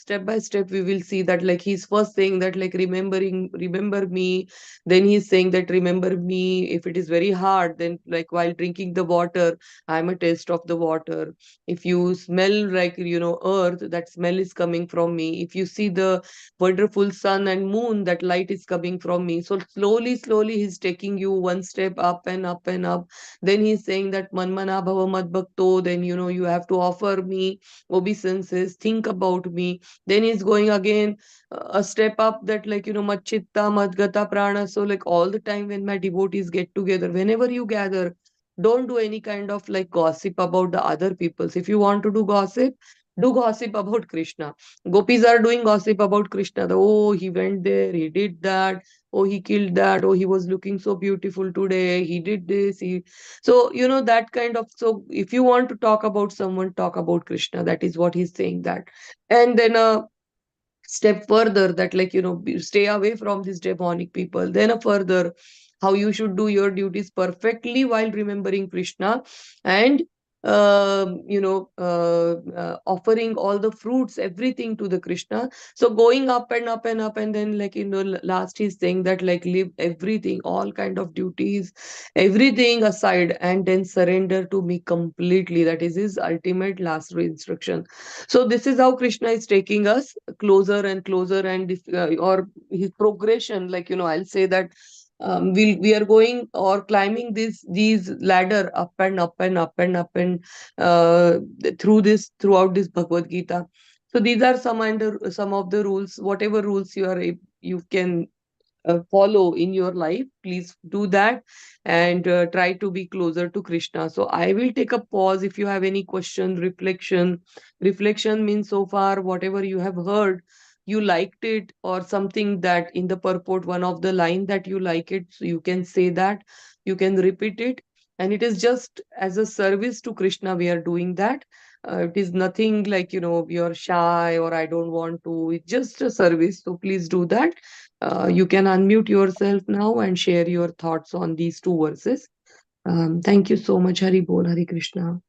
we will see that, like, he's first saying that, like, remember me. Then he's saying that remember me if it is very hard, then like while drinking the water, I'm a taste of the water. If you smell like earth, that smell is coming from me. If you see the wonderful sun and moon, that light is coming from me. So slowly he's taking you one step up and up and up. Then he's saying that manmana bhava mad bhakto, then you have to offer for me, obeisances, think about me. Then he's going again a step up, that like, Machitta, Madgata, Prana. So like all the time when my devotees get together, whenever you gather, don't do any kind of like gossip about the other people's. If you want to do gossip about Krishna. Gopis are doing gossip about Krishna. Oh, he went there, he did that. Oh, he killed that. Oh, he was looking so beautiful today. He did this. So, that kind of. So, if you want to talk about someone, talk about Krishna. That is what he's saying that. And then step further, that like, stay away from these demonic people. Then a further, how you should do your duties perfectly while remembering Krishna, and offering all the fruits, everything to the Krishna. So going up and up and up, and then like, last he's saying that like, leave everything, all kind of duties, everything aside, and then surrender to me completely. That is his ultimate last instruction. So this is how Krishna is taking us closer and closer, and or his progression, like, I'll say that we are going or climbing these ladder up and up and up and up, and throughout this Bhagavad Gita. So these are some of the rules. Whatever rules you can follow in your life, please do that, and try to be closer to Krishna. So I will take a pause. If you have any question, reflection means so far whatever you have heard, you liked it, or something that in the purport, one of the line that you like it, so you can say that, you can repeat it, and it is just as a service to Krishna we are doing that. It is nothing like, you're shy or I don't want to. It's just a service. So please do that. You can unmute yourself now and share your thoughts on these two verses. Thank you so much. Hari Bol, Hari Krishna.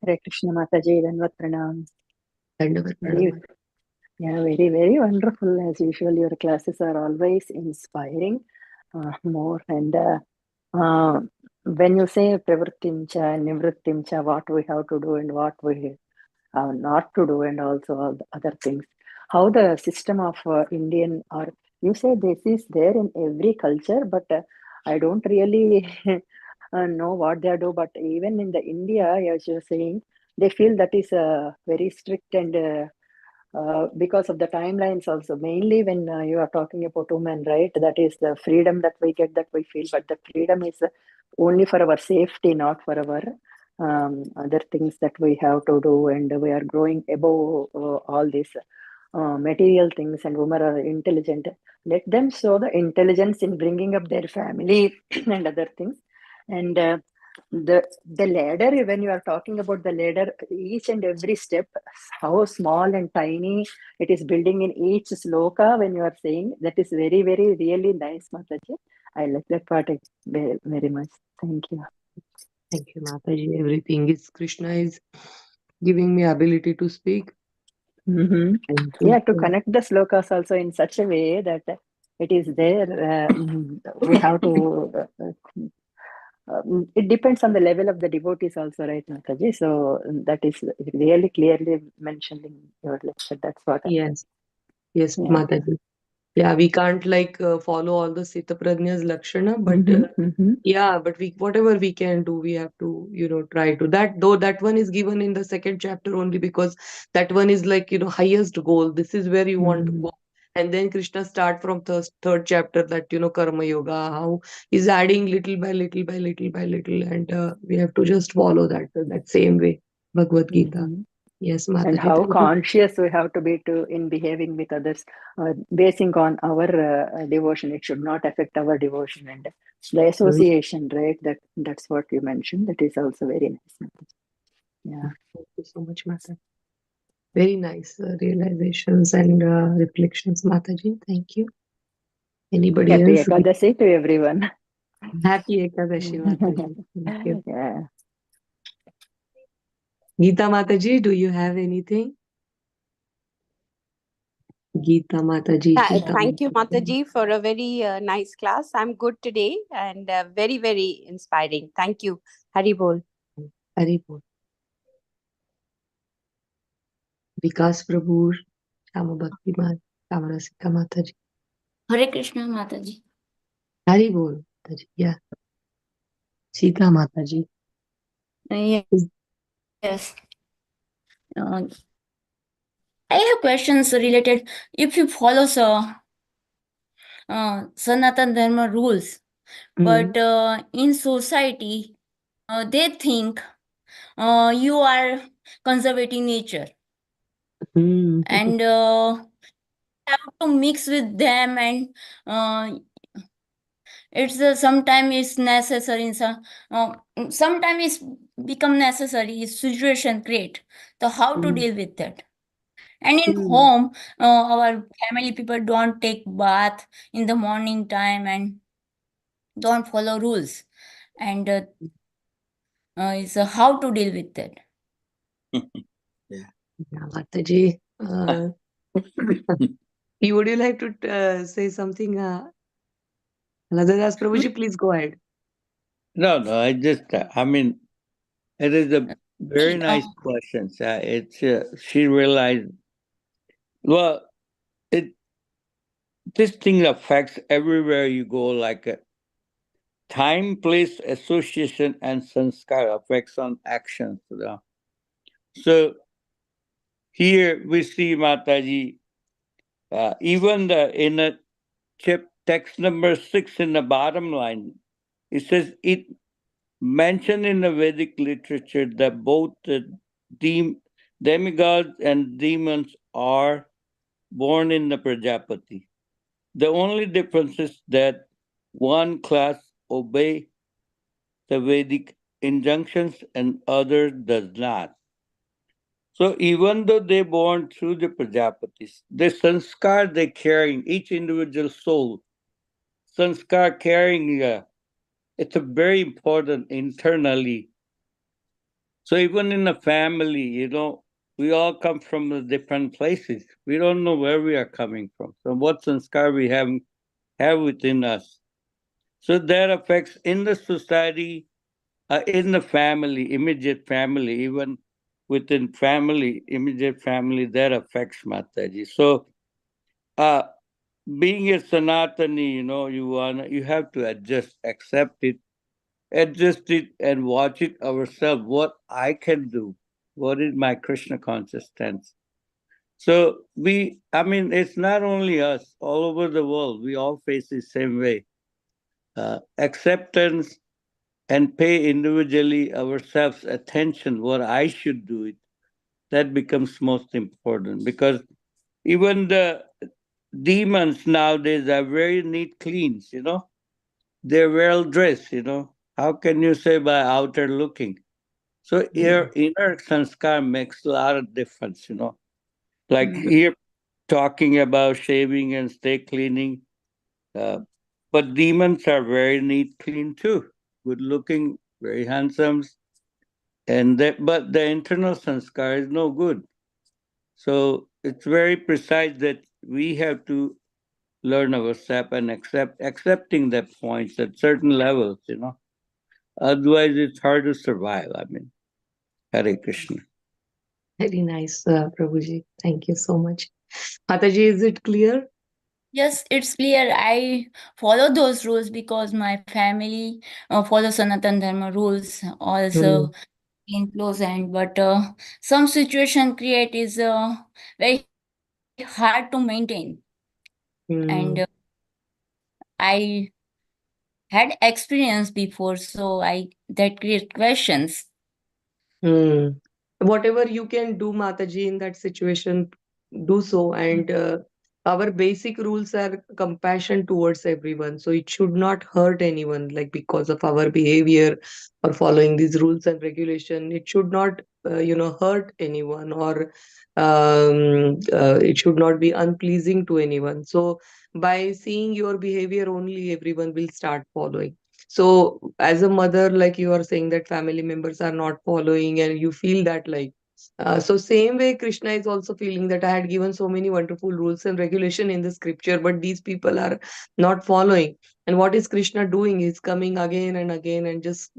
Hare Krishna Mataji, Dandavat Pranam. Dandavat Very, Pranam. yeah, very, very wonderful. As usual, your classes are always inspiring more. And when you say pravrittimcha, nivrittimcha, what we have to do and what we have not to do, and also all the other things, how the system of Indian, or you say this is there in every culture, but I don't really know what they do. But even in the India, as you're saying, they feel that is very strict, and because of the timelines also, mainly when you are talking about women, right? That is the freedom that we get, that we feel, but the freedom is only for our safety, not for our other things that we have to do, and we are growing above all these material things, and women are intelligent. Let them show the intelligence in bringing up their family and other things. And the ladder, when you are talking about the ladder, each and every step, how small and tiny it is building in each sloka, when you are saying, that is very, very really nice, Mataji. I like that part very, very much. Thank you. Thank you, Mataji. Everything is Krishna is giving me ability to speak. Mm-hmm. And Yeah, to connect the slokas also in such a way that it is there. We have to. It depends on the level of the devotees also, right, Mataji? So that is really clearly mentioned in your lecture. That's what. yes, yes, Yeah. Mataji. Yeah, we can't like follow all the Sita Prajna's Lakshana, but yeah, but whatever we can do, we have to, try to that. Though that one is given in the second chapter only because that one is like, highest goal. This is where you want to go. And then Krishna start from third chapter, that, Karma Yoga, how he's adding little by little by little by little. And we have to just follow that same way. Bhagavad Gita. Yes, Mataji. And how conscious we have to be in behaving with others, basing on our devotion. It should not affect our devotion, and the association, right? That's what you mentioned. That is also very nice. Yeah. Thank you so much, Mataji. Very nice realizations and reflections, Mataji. Thank you. Anybody Happy else? Ekadasi to everyone. Happy Ekadashi, Mataji. Thank you. Yeah. Gita Mataji, do you have anything? Gita Mataji. Thank you, Mataji, for a very nice class. I'm good today and very, very inspiring. Thank you. Hari Bol. Hari Bol. Vikas Prabhu, Shama Bhakti Kamarasika Mataji. Hare Krishna Mataji. Hari Bol, Mataji. Yeah. Sita Mataji. Yes. I have questions related. If you follow Sanatan Dharma rules, but in society, they think you are conservating nature, and have to mix with them, and it's sometimes it's necessary in sometimes it's become necessary. Situation create. So how to deal with that? And in home, our family people don't take bath in the morning time and don't follow rules. And is how to deal with that. Yeah, Mataji. Would you like to say something? Ladadas Prabhuji, please go ahead. No, I just, I mean, it is a very nice question. It's she realized. Well, this thing affects everywhere you go. Like time, place, association, and sanskar affects on actions. So here we see Mataji. Even in a text number 6 in the bottom line, it says it mentioned in the Vedic literature that both the demigods and demons are born in the Prajapati. The only difference is that one class obey the Vedic injunctions and other does not. So even though they're born through the Prajapatis, the sanskar they carrying, each individual soul, sanskar carrying, it's a very important internally. So even in a family, we all come from different places. We don't know where we are coming from. So what sanskar we have within us. So that affects in the society, in the family, immediate family, even within family, immediate family, that affects Mataji. So uh, being a Sanatani, you have to adjust it and watch it ourselves, what I can do, what is my Krishna consciousness. So it's not only us, all over the world, we all face the same way. Acceptance and pay individually ourselves attention, what I should do it, that becomes most important because even the demons nowadays are very neat, clean. They're well dressed. How can you say by outer looking? So your inner sanskar makes a lot of difference. Like here talking about shaving and stay cleaning, uh, but demons are very neat, clean too, good looking, very handsome, but the internal sanskar is no good. So it's very precise that we have to learn ourselves and accepting that points at certain levels. Otherwise, it's hard to survive. Hare Krishna. Very nice, Prabhuji. Thank you so much. Mataji, is it clear? Yes, it's clear. I follow those rules because my family follow Sanatan Dharma rules also in close end. But some situation create is very hard to maintain. And I had experience before, so that creates questions. Whatever you can do, Mataji, in that situation, do so. And our basic rules are compassion towards everyone. So it should not hurt anyone, like because of our behavior or following these rules and regulation. It should not, hurt anyone, or it should not be unpleasing to anyone. So by seeing your behavior only, everyone will start following. So as a mother, like you are saying that family members are not following and you feel that, like, so same way Krishna is also feeling that I had given so many wonderful rules and regulation in the scripture, but these people are not following. And what is Krishna doing? He's coming again and again and just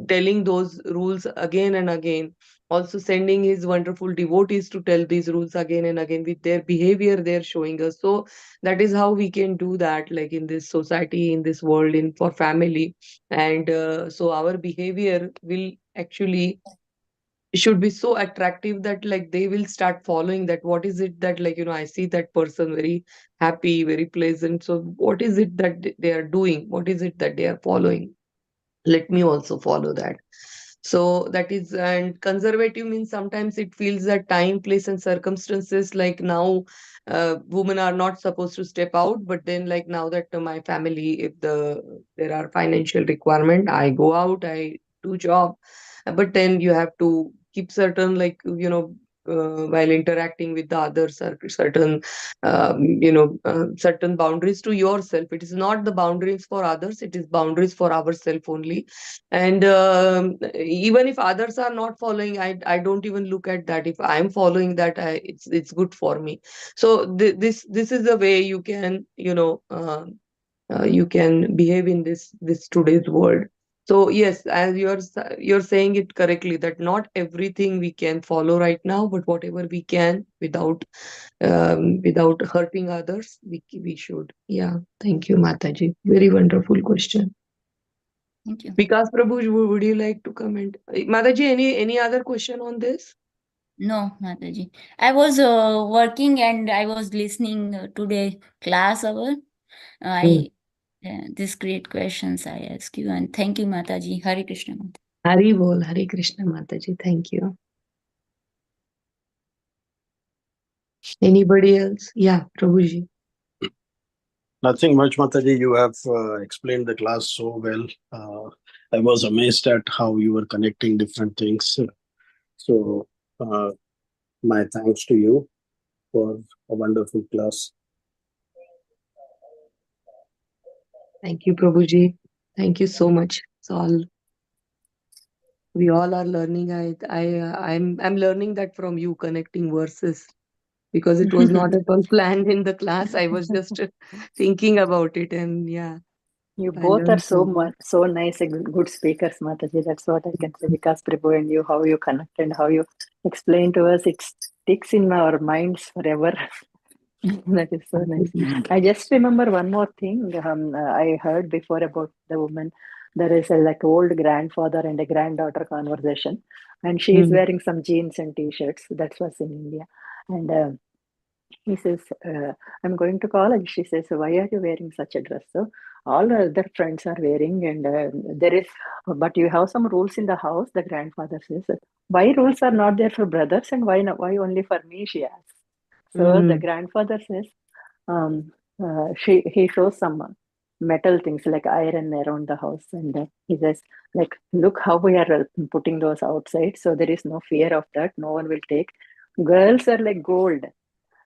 telling those rules again and again. also sending his wonderful devotees to tell these rules again and again. With their behavior, they're showing us. So that is how we can do that, like in this society, in this world, in for family. And so our behavior will actually should be so attractive that like they will start following that. What is it that, like, I see that person very happy, very pleasant, so what is it that they are doing, what is it that they are following, let me also follow that. So that is. And conservative means sometimes it feels that time, place and circumstances, like now women are not supposed to step out, but then like now that my family, if there are financial requirement, I go out, I do job. But then you have to keep certain, like, while interacting with the others, certain certain boundaries to yourself. It is not the boundaries for others, it is boundaries for ourselves only. And even if others are not following, I don't even look at that. If I'm following that, it's good for me. So this is the way you can, you can behave in this today's world. So yes, as you're saying it correctly, that not everything we can follow right now, but whatever we can without hurting others, we should. Yeah. Thank you, Mataji. Very wonderful question. Thank you. Vikas Prabhu, would you like to comment? Mataji, any other question on this? No, Mataji. I was working and I was listening today class hour. I These great questions I ask you, and thank you, Mataji. Hare Krishna. Mataji. Hari Bol, Hare Krishna, Mataji. Thank you. Anybody else? Yeah, Prabhuji. Nothing much, Mataji. You have explained the class so well. I was amazed at how you were connecting different things. So, my thanks to you for a wonderful class. Thank you, Prabhuji. Thank you so much. We all are learning. I'm learning that from you, connecting verses, because it was not at all planned in the class. I was just thinking about it, and yeah, You I both are learned so from you. much, so nice and good speakers, Mataji. That's what I can say. Vikas Prabhu and you, how you connect and how you explain to us, it sticks in our minds forever. That is so nice. I just remember one more thing. I heard before about the woman. There is a like old grandfather and a granddaughter conversation, and she is Mm, wearing some jeans and t-shirts. That was in India, and he says, I'm going to college. She says, why are you wearing such a dress? So all the other friends are wearing, and there is, but you have some rules in the house. The grandfather says, why rules are not there for brothers, and why not? Why only for me? She asks. So the mm, grandfather says, um, he shows some metal things like iron around the house, and he says, like, look how we are putting those outside. So there is no fear of that. No one will take. Girls are like gold,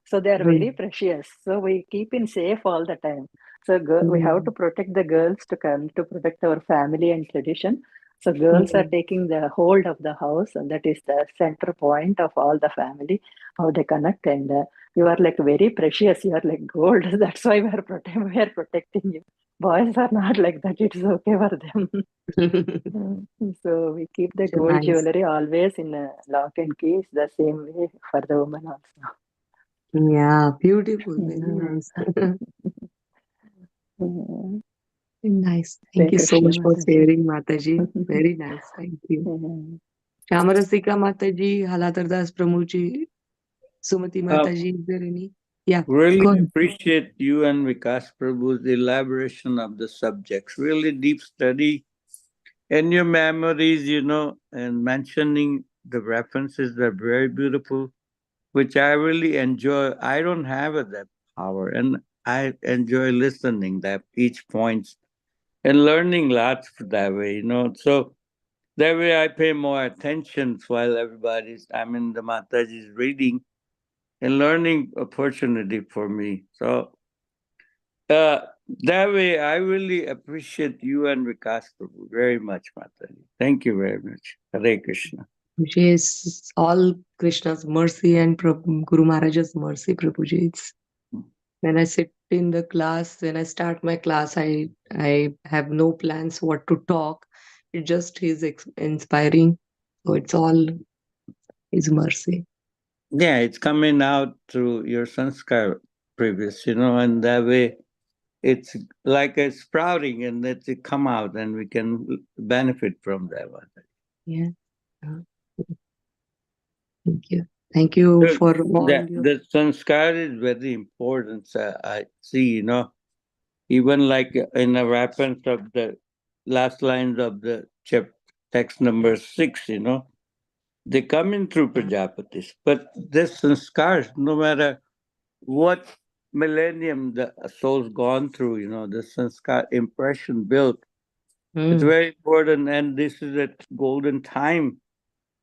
so they are mm, very precious. So we keep in safe all the time. So we have to mm, protect the girls to come to protect our family and tradition. So girls are mm. taking the hold of the house, and that is the center point of all the family, how they connect. And you are like very precious. You are like gold. That's why we are protecting you. Boys are not like that. It's okay for them. So we keep the So gold nice. jewelry always in a lock and key. It's the same way for the woman also. Yeah, beautiful. Very Yeah. nice. Yeah. Nice. Thank Hare you so Krishna much for Mataji. sharing, Mataji. Very nice. Thank you. Yeah. Shamarasika Mataji, Halatardas Pramuji, Sumati Mataji, is there any? Yeah, Really go ahead. appreciate you and Vikas Prabhu's elaboration of the subjects. Really deep study. And your memories, and mentioning the references are very beautiful, which I really enjoy. I don't have that power, and I enjoy listening that each points and learning lots that way. So that way I pay more attention while the Mataji's reading and learning opportunity for me. So uh, that way I really appreciate you and Vikas Prabhu very much, Mataji. Thank you very much. Hare Krishna. Prabhuji, is all Krishna's mercy and Guru Maharaj's mercy, Prabhuji. It's when I sit in the class, when I start my class, I have no plans what to talk. It just is inspiring. So it's all His mercy. Yeah, it's coming out through your sanskar previous, and that way it's like a sprouting and let it come out and we can benefit from that one. Yeah. Thank you. Thank you So for all your. the sanskar is very important. I see, even like in the reference of the last lines of the text number 6, they come in through Prajapatis. But this sanskars, no matter what millennium the soul's gone through, the sanskar impression built, it's very important. And this is a golden time,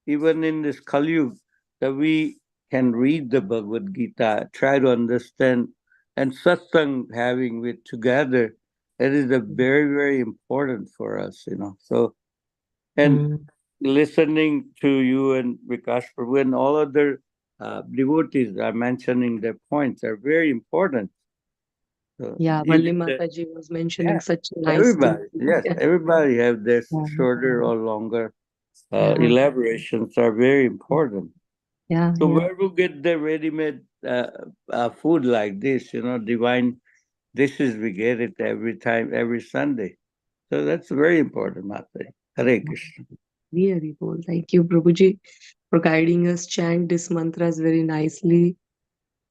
even in this Kali Yuga, that we can read the Bhagavad Gita, try to understand, and satsang having it together. It is a very, very important for us, So, and listening to you and Vikas Prabhu and all other devotees are mentioning their points are very important. So Yeah, Valli even Mataji was mentioning yeah, such nice things. everybody, yes, everybody have their Yeah. shorter or longer Yeah. elaborations are very important. Yeah. So Yeah. where we get the ready-made food like this, divine dishes, we get it every time, every Sunday. So that's very important, Mataji. Hare Krishna. Very cool. Thank you, Prabhuji, for guiding us chant these mantras very nicely.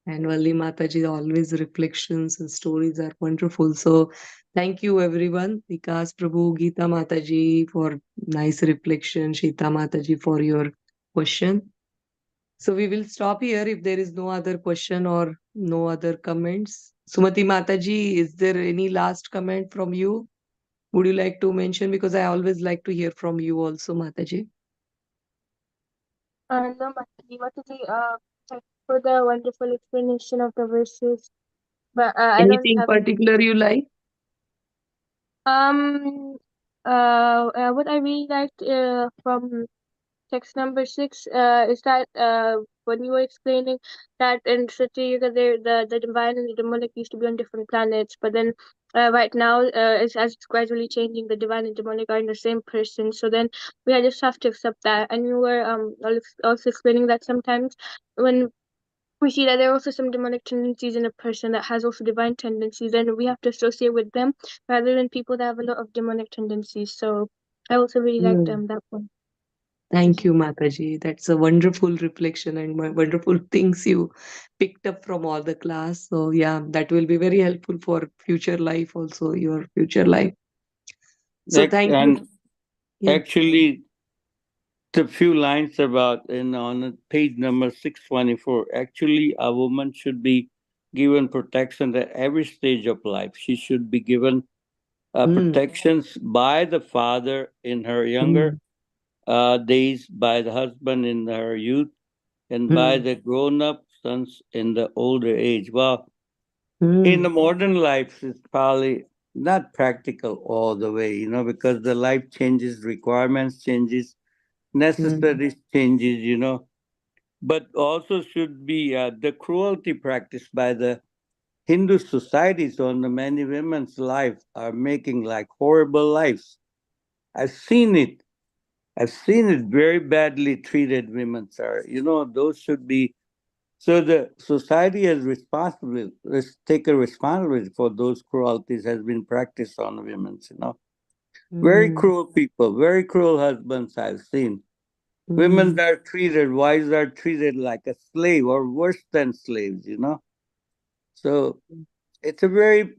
And Valli Mataji, always reflections and stories are wonderful. So thank you, everyone. Vikas Prabhu, Gita Mataji for nice reflection, Shita Mataji for your question. So we will stop here if there is no other question or no other comments. Sumati Mataji, is there any last comment from you? Would you like to mention? Because I always like to hear from you also, Mataji. No, Mataji, thank you for the wonderful explanation of the verses. But I don't Anything have any. particular you like? What I really liked from text number 6 is that when you were explaining that in Satya Yuga the divine and the demonic used to be on different planets, but then right now as it's gradually changing, the divine and demonic are in the same person. So then we just have to accept that. And you were also explaining that sometimes when we see that there are also some demonic tendencies in a person that has also divine tendencies, and we have to associate with them rather than people that have a lot of demonic tendencies. So I also really liked that one. Thank you, Mataji. That's a wonderful reflection and wonderful things you picked up from all the class. So yeah, that will be very helpful for future life also, your future life. So thank you. And Yeah. actually, the few lines about on page number 624. Actually, a woman should be given protection at every stage of life. She should be given protections by the father in her younger days, by the husband in her youth, and by the grown-up sons in the older age. Well, in the modern life, it's probably not practical all the way, because the life changes, requirements changes, necessary changes, but also should be the cruelty practiced by the Hindu societies on the many women's life are making like horrible lives. I've seen it. I've seen it very badly treated women are. Those should be so the society has responsibility, take a responsibility for those cruelties has been practiced on women. Very cruel people, very cruel husbands I've seen. Women are treated, wives are treated like a slave or worse than slaves. So it's a very,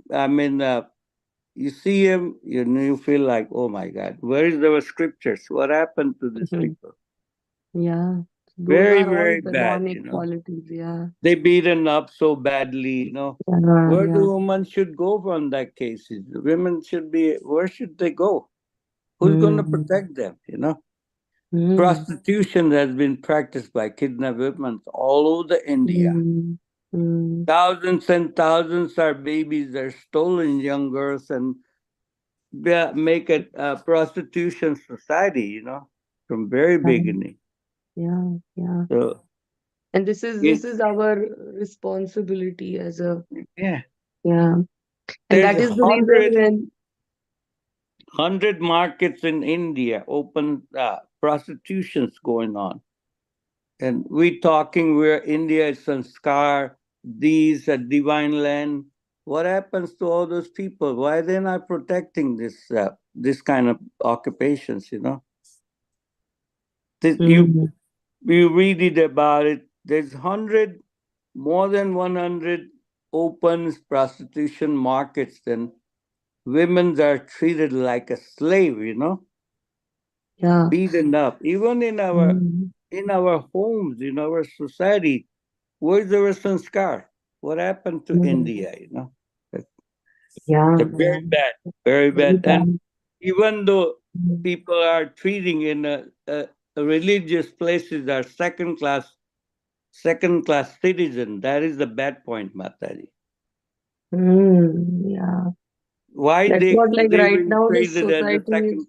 you see him, you feel like, oh my God, where is our scriptures? What happened to these people? Yeah. Those Very, are all very bad. demonic qualities. Yeah. They beaten up so badly. Where Yeah. do women should go from that cases? The women should be, where should they go? Who's going to protect them? Prostitution has been practiced by kidnapped women all over India. Thousands and thousands are babies are stolen, young girls, and make it a prostitution society, from very beginning. Yeah. Yeah. So And this is our responsibility as a yeah, and there's that is the reason 100 markets in India open prostitutions going on. And we talking where India is sanskar, these a divine land. What happens to all those people? Why they're not protecting this kind of occupations? Mm. You read it about it. There's more than 100 open prostitution markets. Then women are treated like a slave. Yeah. Beaten up. Even in our Mm. homes, in our society, where's the sanskar? What happened to Mm. India? It's Yeah, yeah. very bad, very Very bad. And bad. even though Mm. people are treating in a religious places are second class citizen, that is the bad point, Mataji. Yeah. Why That's what, like, they right being now this treated as a society is.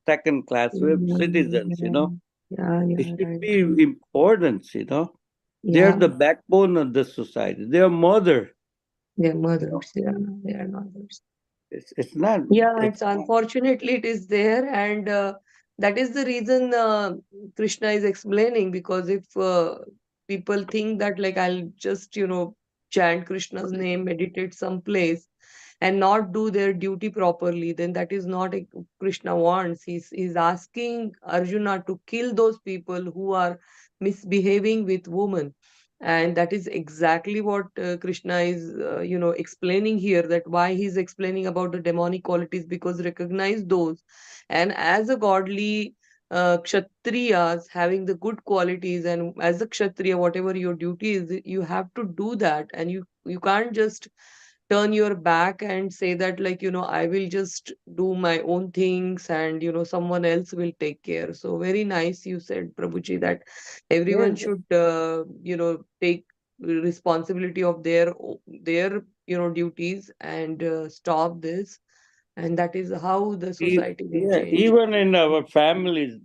second class citizens? Yeah, yeah, It yeah, should right, be right. important. They're Yeah, the backbone of the society. They're mother. they're mothers. Yeah, they are mothers. It's not. Yeah, It's it's unfortunately it is there, and that is the reason Krishna is explaining. Because if people think that, like, I'll just chant Krishna's name, meditate someplace, and not do their duty properly, then that is not a Krishna wants. He's asking Arjuna to kill those people who are misbehaving with women. And that is exactly what Krishna is explaining here, that why he's explaining about the demonic qualities, because recognize those. And as a godly kshatriyas having the good qualities, and as a kshatriya, whatever your duty is, you have to do that. And you can't just turn your back and say that, like, I will just do my own things, and someone else will take care. So very nice you said, Prabhuji, that everyone yes. should take responsibility of their duties, and stop this. And that is how the society will Yeah, change. even in our families,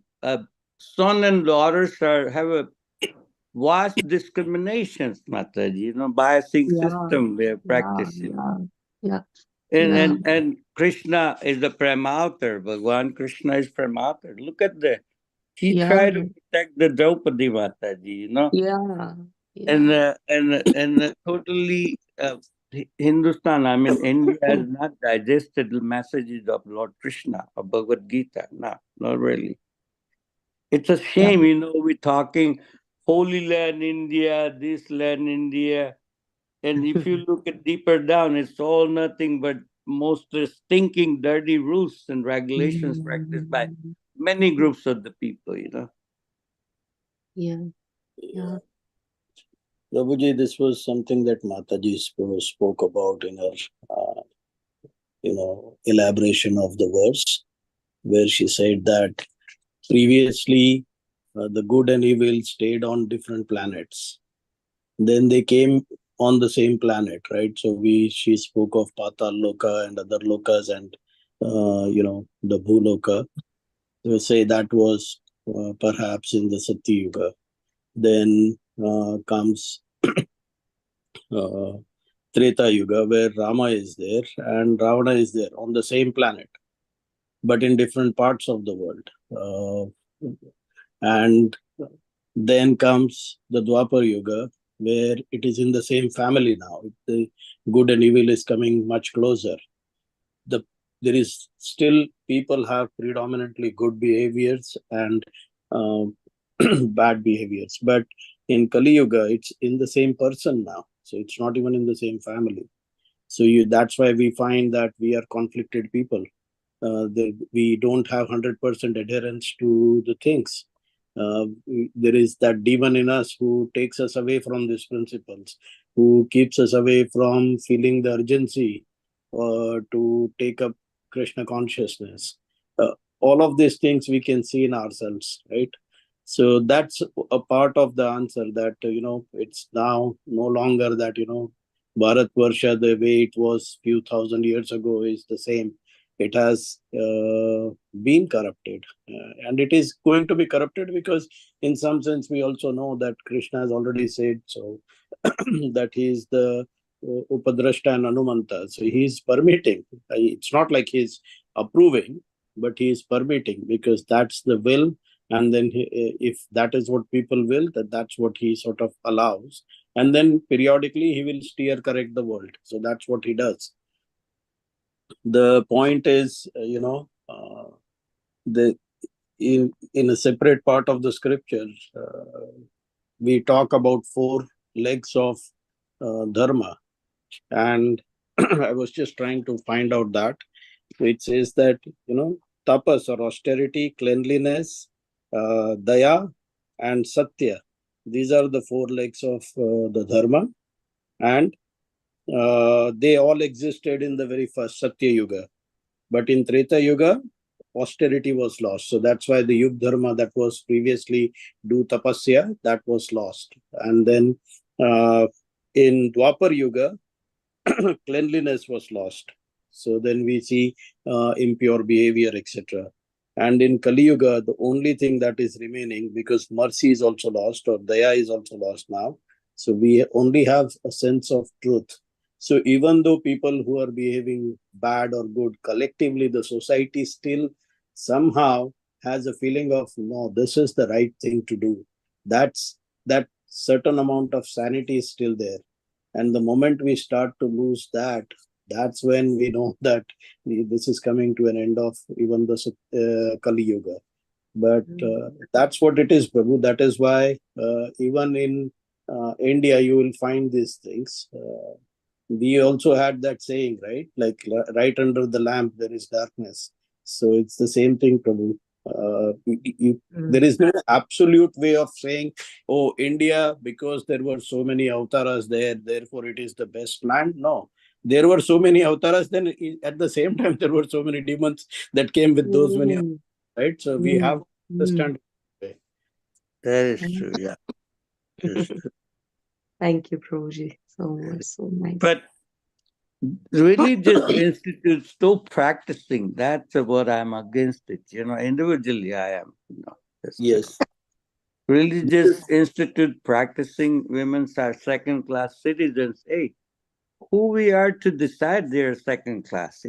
son and daughters have a vast discriminations, Mataji. Biasing Yeah, system they're yeah, practicing. yeah, yeah, And yeah, and and Krishna is the Pramatar. Bhagwan Krishna is Pramatar. Look at he yeah, tried to protect the Draupadi Mataji. yeah, And yeah, totally Hindustan, I mean India has not digested the messages of Lord Krishna or Bhagavad Gita. No, not really. It's a yeah. shame, we're talking Holy Land India, this land India. And if you look at deeper down, it's all nothing but most stinking, dirty rules and regulations practiced by Mm. many groups of the people. Yeah, yeah. Prabhuji, this was something that Mataji spoke about in her, elaboration of the verse, where she said that previously the good and evil stayed on different planets. Then they came on the same planet, right? So she spoke of Patal Loka and other lokas, and the Bhuloka. They say that was perhaps in the Satya Yuga. Then comes uh, Treta Yuga, where Rama is there and Ravana is there on the same planet, but in different parts of the world. And then comes the Dwapar Yuga, where it is in the same family now. The good and evil is coming much closer. The There is still, people have predominantly good behaviors and uh, bad behaviors, but in Kali Yuga, it's in the same person now. So it's not even in the same family. So that's why we find that we are conflicted people. We don't have 100% adherence to the things. There is that demon in us who takes us away from these principles, who keeps us away from feeling the urgency to take up Krishna consciousness. All of these things we can see in ourselves, right? So that's a part of the answer, that it's now no longer that Bharat Varsha, the way it was few thousand years ago, is the same. It has been corrupted, and it is going to be corrupted, because in some sense we also know that Krishna has already said so, that he is the Upadrashta and Anumanta. So he is permitting. It's not like he's approving, but he is permitting, because that's the will and then if that is what people will, that's what he sort of allows, and then periodically he will steer correct the world. So that's what he does. The point is, the in a separate part of the scriptures, we talk about four legs of dharma, and I was just trying to find out that it says that, tapas or austerity, cleanliness, daya, and satya. These are the four legs of the dharma, and they all existed in the very first Satya Yuga. But in Treta Yuga, austerity was lost. So that's why the Yug Dharma that was previously do tapasya, that was lost. And then in Dwapar Yuga, cleanliness was lost. So then we see impure behavior, etc. And in Kali Yuga, the only thing that is remaining, because mercy is also lost, or daya is also lost now. So we only have a sense of truth. So even though people who are behaving bad or good, collectively the society still somehow has a feeling of, no, this is the right thing to do. That certain amount of sanity is still there. And the moment we start to lose that, that's when we know that this is coming to an end of even the Kali Yuga. But that's what it is, Prabhu. That is why even in India, you will find these things. We also had that saying, right? Like right under the lamp, there is darkness. So it's the same thing, Prabhu. There is no absolute way of saying, oh, India, because there were so many avtaras there, therefore it is the best land. No, there were so many avtaras, then at the same time, there were so many demons that came with those many, right? So we have to understand. That is true, yeah. Thank you, Prabhuji. So much, so nice. But religious institutes still practicing. That's what I'm against it. Individually I am. Yes. Religious institute practicing women are second-class citizens. Hey, who we are to decide they're second class?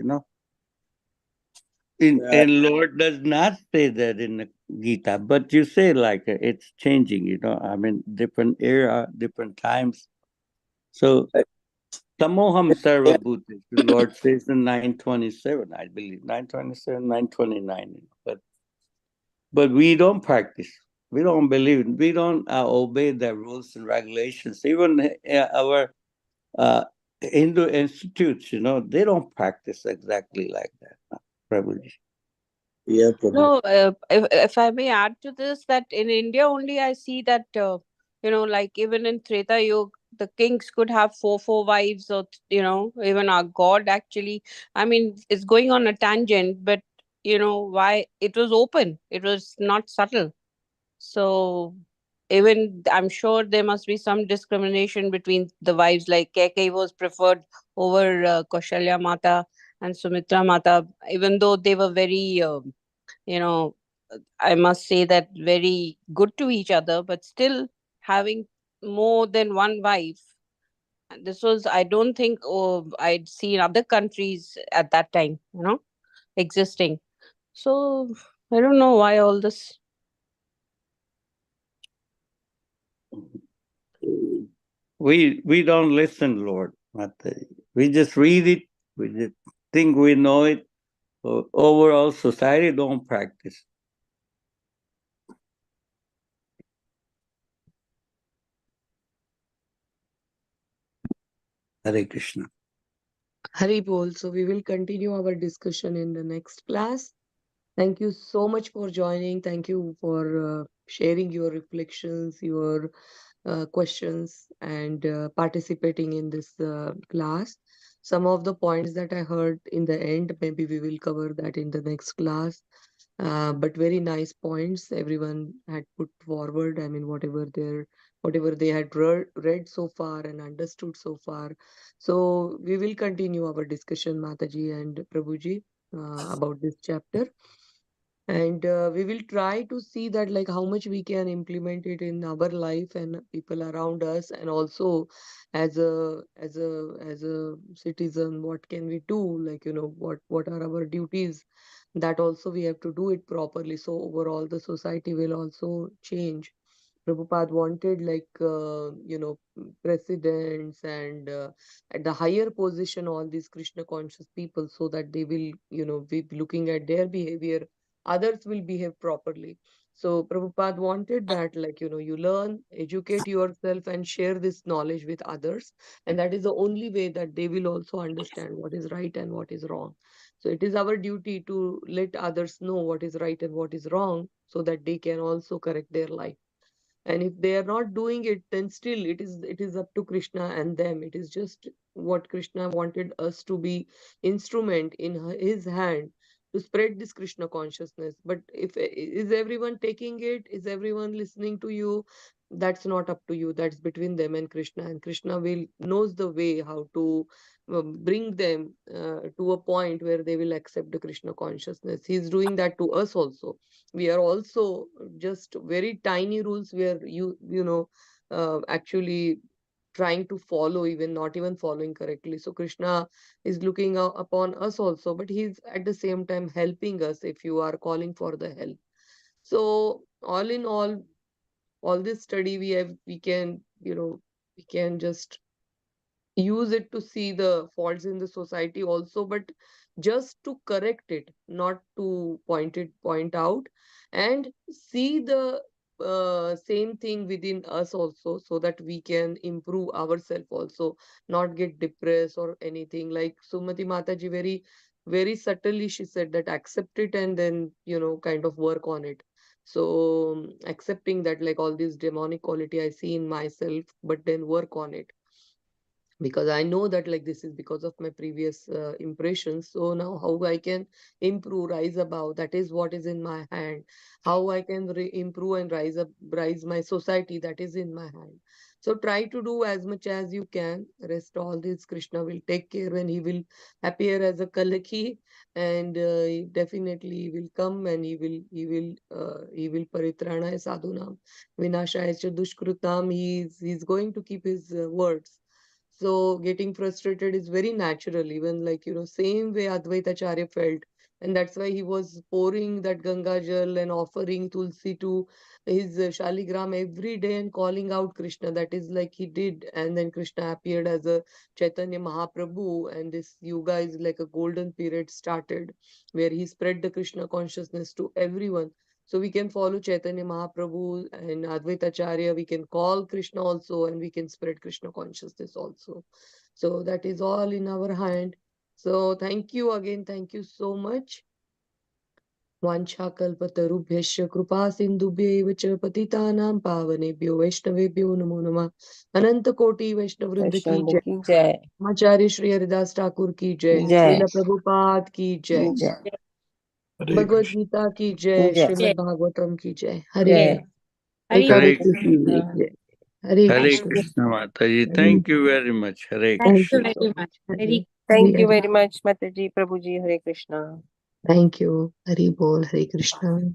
And Lord does not say that in the Gita, but you say like it's changing. I mean, different era, different times. So Tamoham Sarva Bhutis, the Lord says in 927, I believe, 927, 929. But we don't practice. We don't believe. We don't obey the rules and regulations. Even our Hindu institutes, they don't practice exactly like that, Prabhuji. Yeah, Prabhu. No, if I may add to this, that in India only I see that, like even in Treta Yuga, the kings could have four wives, or, even our God actually. I mean, it's going on a tangent, but, why it was open, it was not subtle. So even I'm sure there must be some discrimination between the wives, like Keikei was preferred over Kaushalya Mata and Sumitra Mata, even though they were very, you know, I must say that very good to each other, but still having more than one wife. This was, I don't think, I'd seen other countries at that time, existing. So I don't know why all this. We don't listen, Lord. We just read it. We just think we know it. Overall, society don't practice. Hare Krishna. Hari Bol. So we will continue our discussion in the next class. Thank you so much for joining. Thank you for sharing your reflections, your questions, and participating in this class. Some of the points that I heard in the end, maybe we will cover that in the next class. But very nice points everyone had put forward. I mean, whatever they had read so far and understood so far. So we will continue our discussion, Mataji and Prabhuji, about this chapter. And we will try to see that like how much we can implement it in our life and people around us, and also as a citizen, what can we do, like what are our duties that also we have to do it properly. So overall, the society will also change. Prabhupada wanted presidents and at the higher position, all these Krishna conscious people, so that they will, be looking at their behavior, others will behave properly. So Prabhupada wanted that, you learn, educate yourself and share this knowledge with others. And that is the only way that they will also understand what is right and what is wrong. So it is our duty to let others know what is right and what is wrong, so that they can also correct their life. And if they are not doing it, then still it is up to Krishna and them. It is just what Krishna wanted us to be instrument in his hand to spread this Krishna consciousness. But if is everyone taking it, is everyone listening to you, that's not up to you. That's between them and Krishna, and Krishna will knows the way how to bring them to a point where they will accept the Krishna consciousness. He's doing that to us also. We are also just very tiny rules where actually trying to follow, even not even following correctly. So Krishna is looking upon us also, but he's at the same time helping us if you are calling for the help. So all in all this study we can just use it to see the faults in the society also, but just to correct it, not to point out, and see the same thing within us also, so that we can improve ourselves also, not get depressed or anything. Like Sumati Mataji very very subtly she said that accept it and then kind of work on it. So accepting that, like, all this demonic quality I see in myself, but then work on it, because I know that, like, this is because of my previous impressions. So now how I can improve, rise above, that is what is in my hand. How I can improve and rise my society, that is in my hand. So try to do as much as you can. Rest all this Krishna will take care when he will appear as a Kalaki, and he definitely will come, and he will paritrana sadhunam vinashaya cha dushkrutam. He's going to keep his words. So getting frustrated is very natural, even, like, same way Advaitacharya felt. And that's why he was pouring that Ganga Jal and offering Tulsi to his Shaligram every day and calling out Krishna. That is like he did. And then Krishna appeared as a Chaitanya Mahaprabhu. And this yuga is like a golden period started, where he spread the Krishna consciousness to everyone. So we can follow Chaitanya Mahaprabhu and Advaitacharya. We can call Krishna also, and we can spread Krishna consciousness also. So that is all in our hand. So thank you again. Thank you so much. वाञ्छाकल्पतरुभ्यश्च कृपासिन्धुभ्यैव च पतितानां पावनेभ्यो वैष्णवेभ्यो नमो नमः। अनंतकोटि वैष्णववृंद की वैष्णव जय। की जय। आचार्य श्री हरिदास ठाकुर की जय। जय। श्रील प्रभुपाद की जय। जय। हरे भगवद कृष्ण। गीता की जय। जय। श्रीमद् भागवतम की जय। हरे जय। Hare Hare एकादशी की कृष्ण। जय। Hare Hare Krishna. Krishna Mataji. Hare Thank you very much. Hare Thank thank you you Krishna. So very much. much. Hare Very thank Hare you Hare. Very much माता जी, प्रभु जी, हरे कृष्णा। Thank you. हरि बोल। हरे कृष्ण।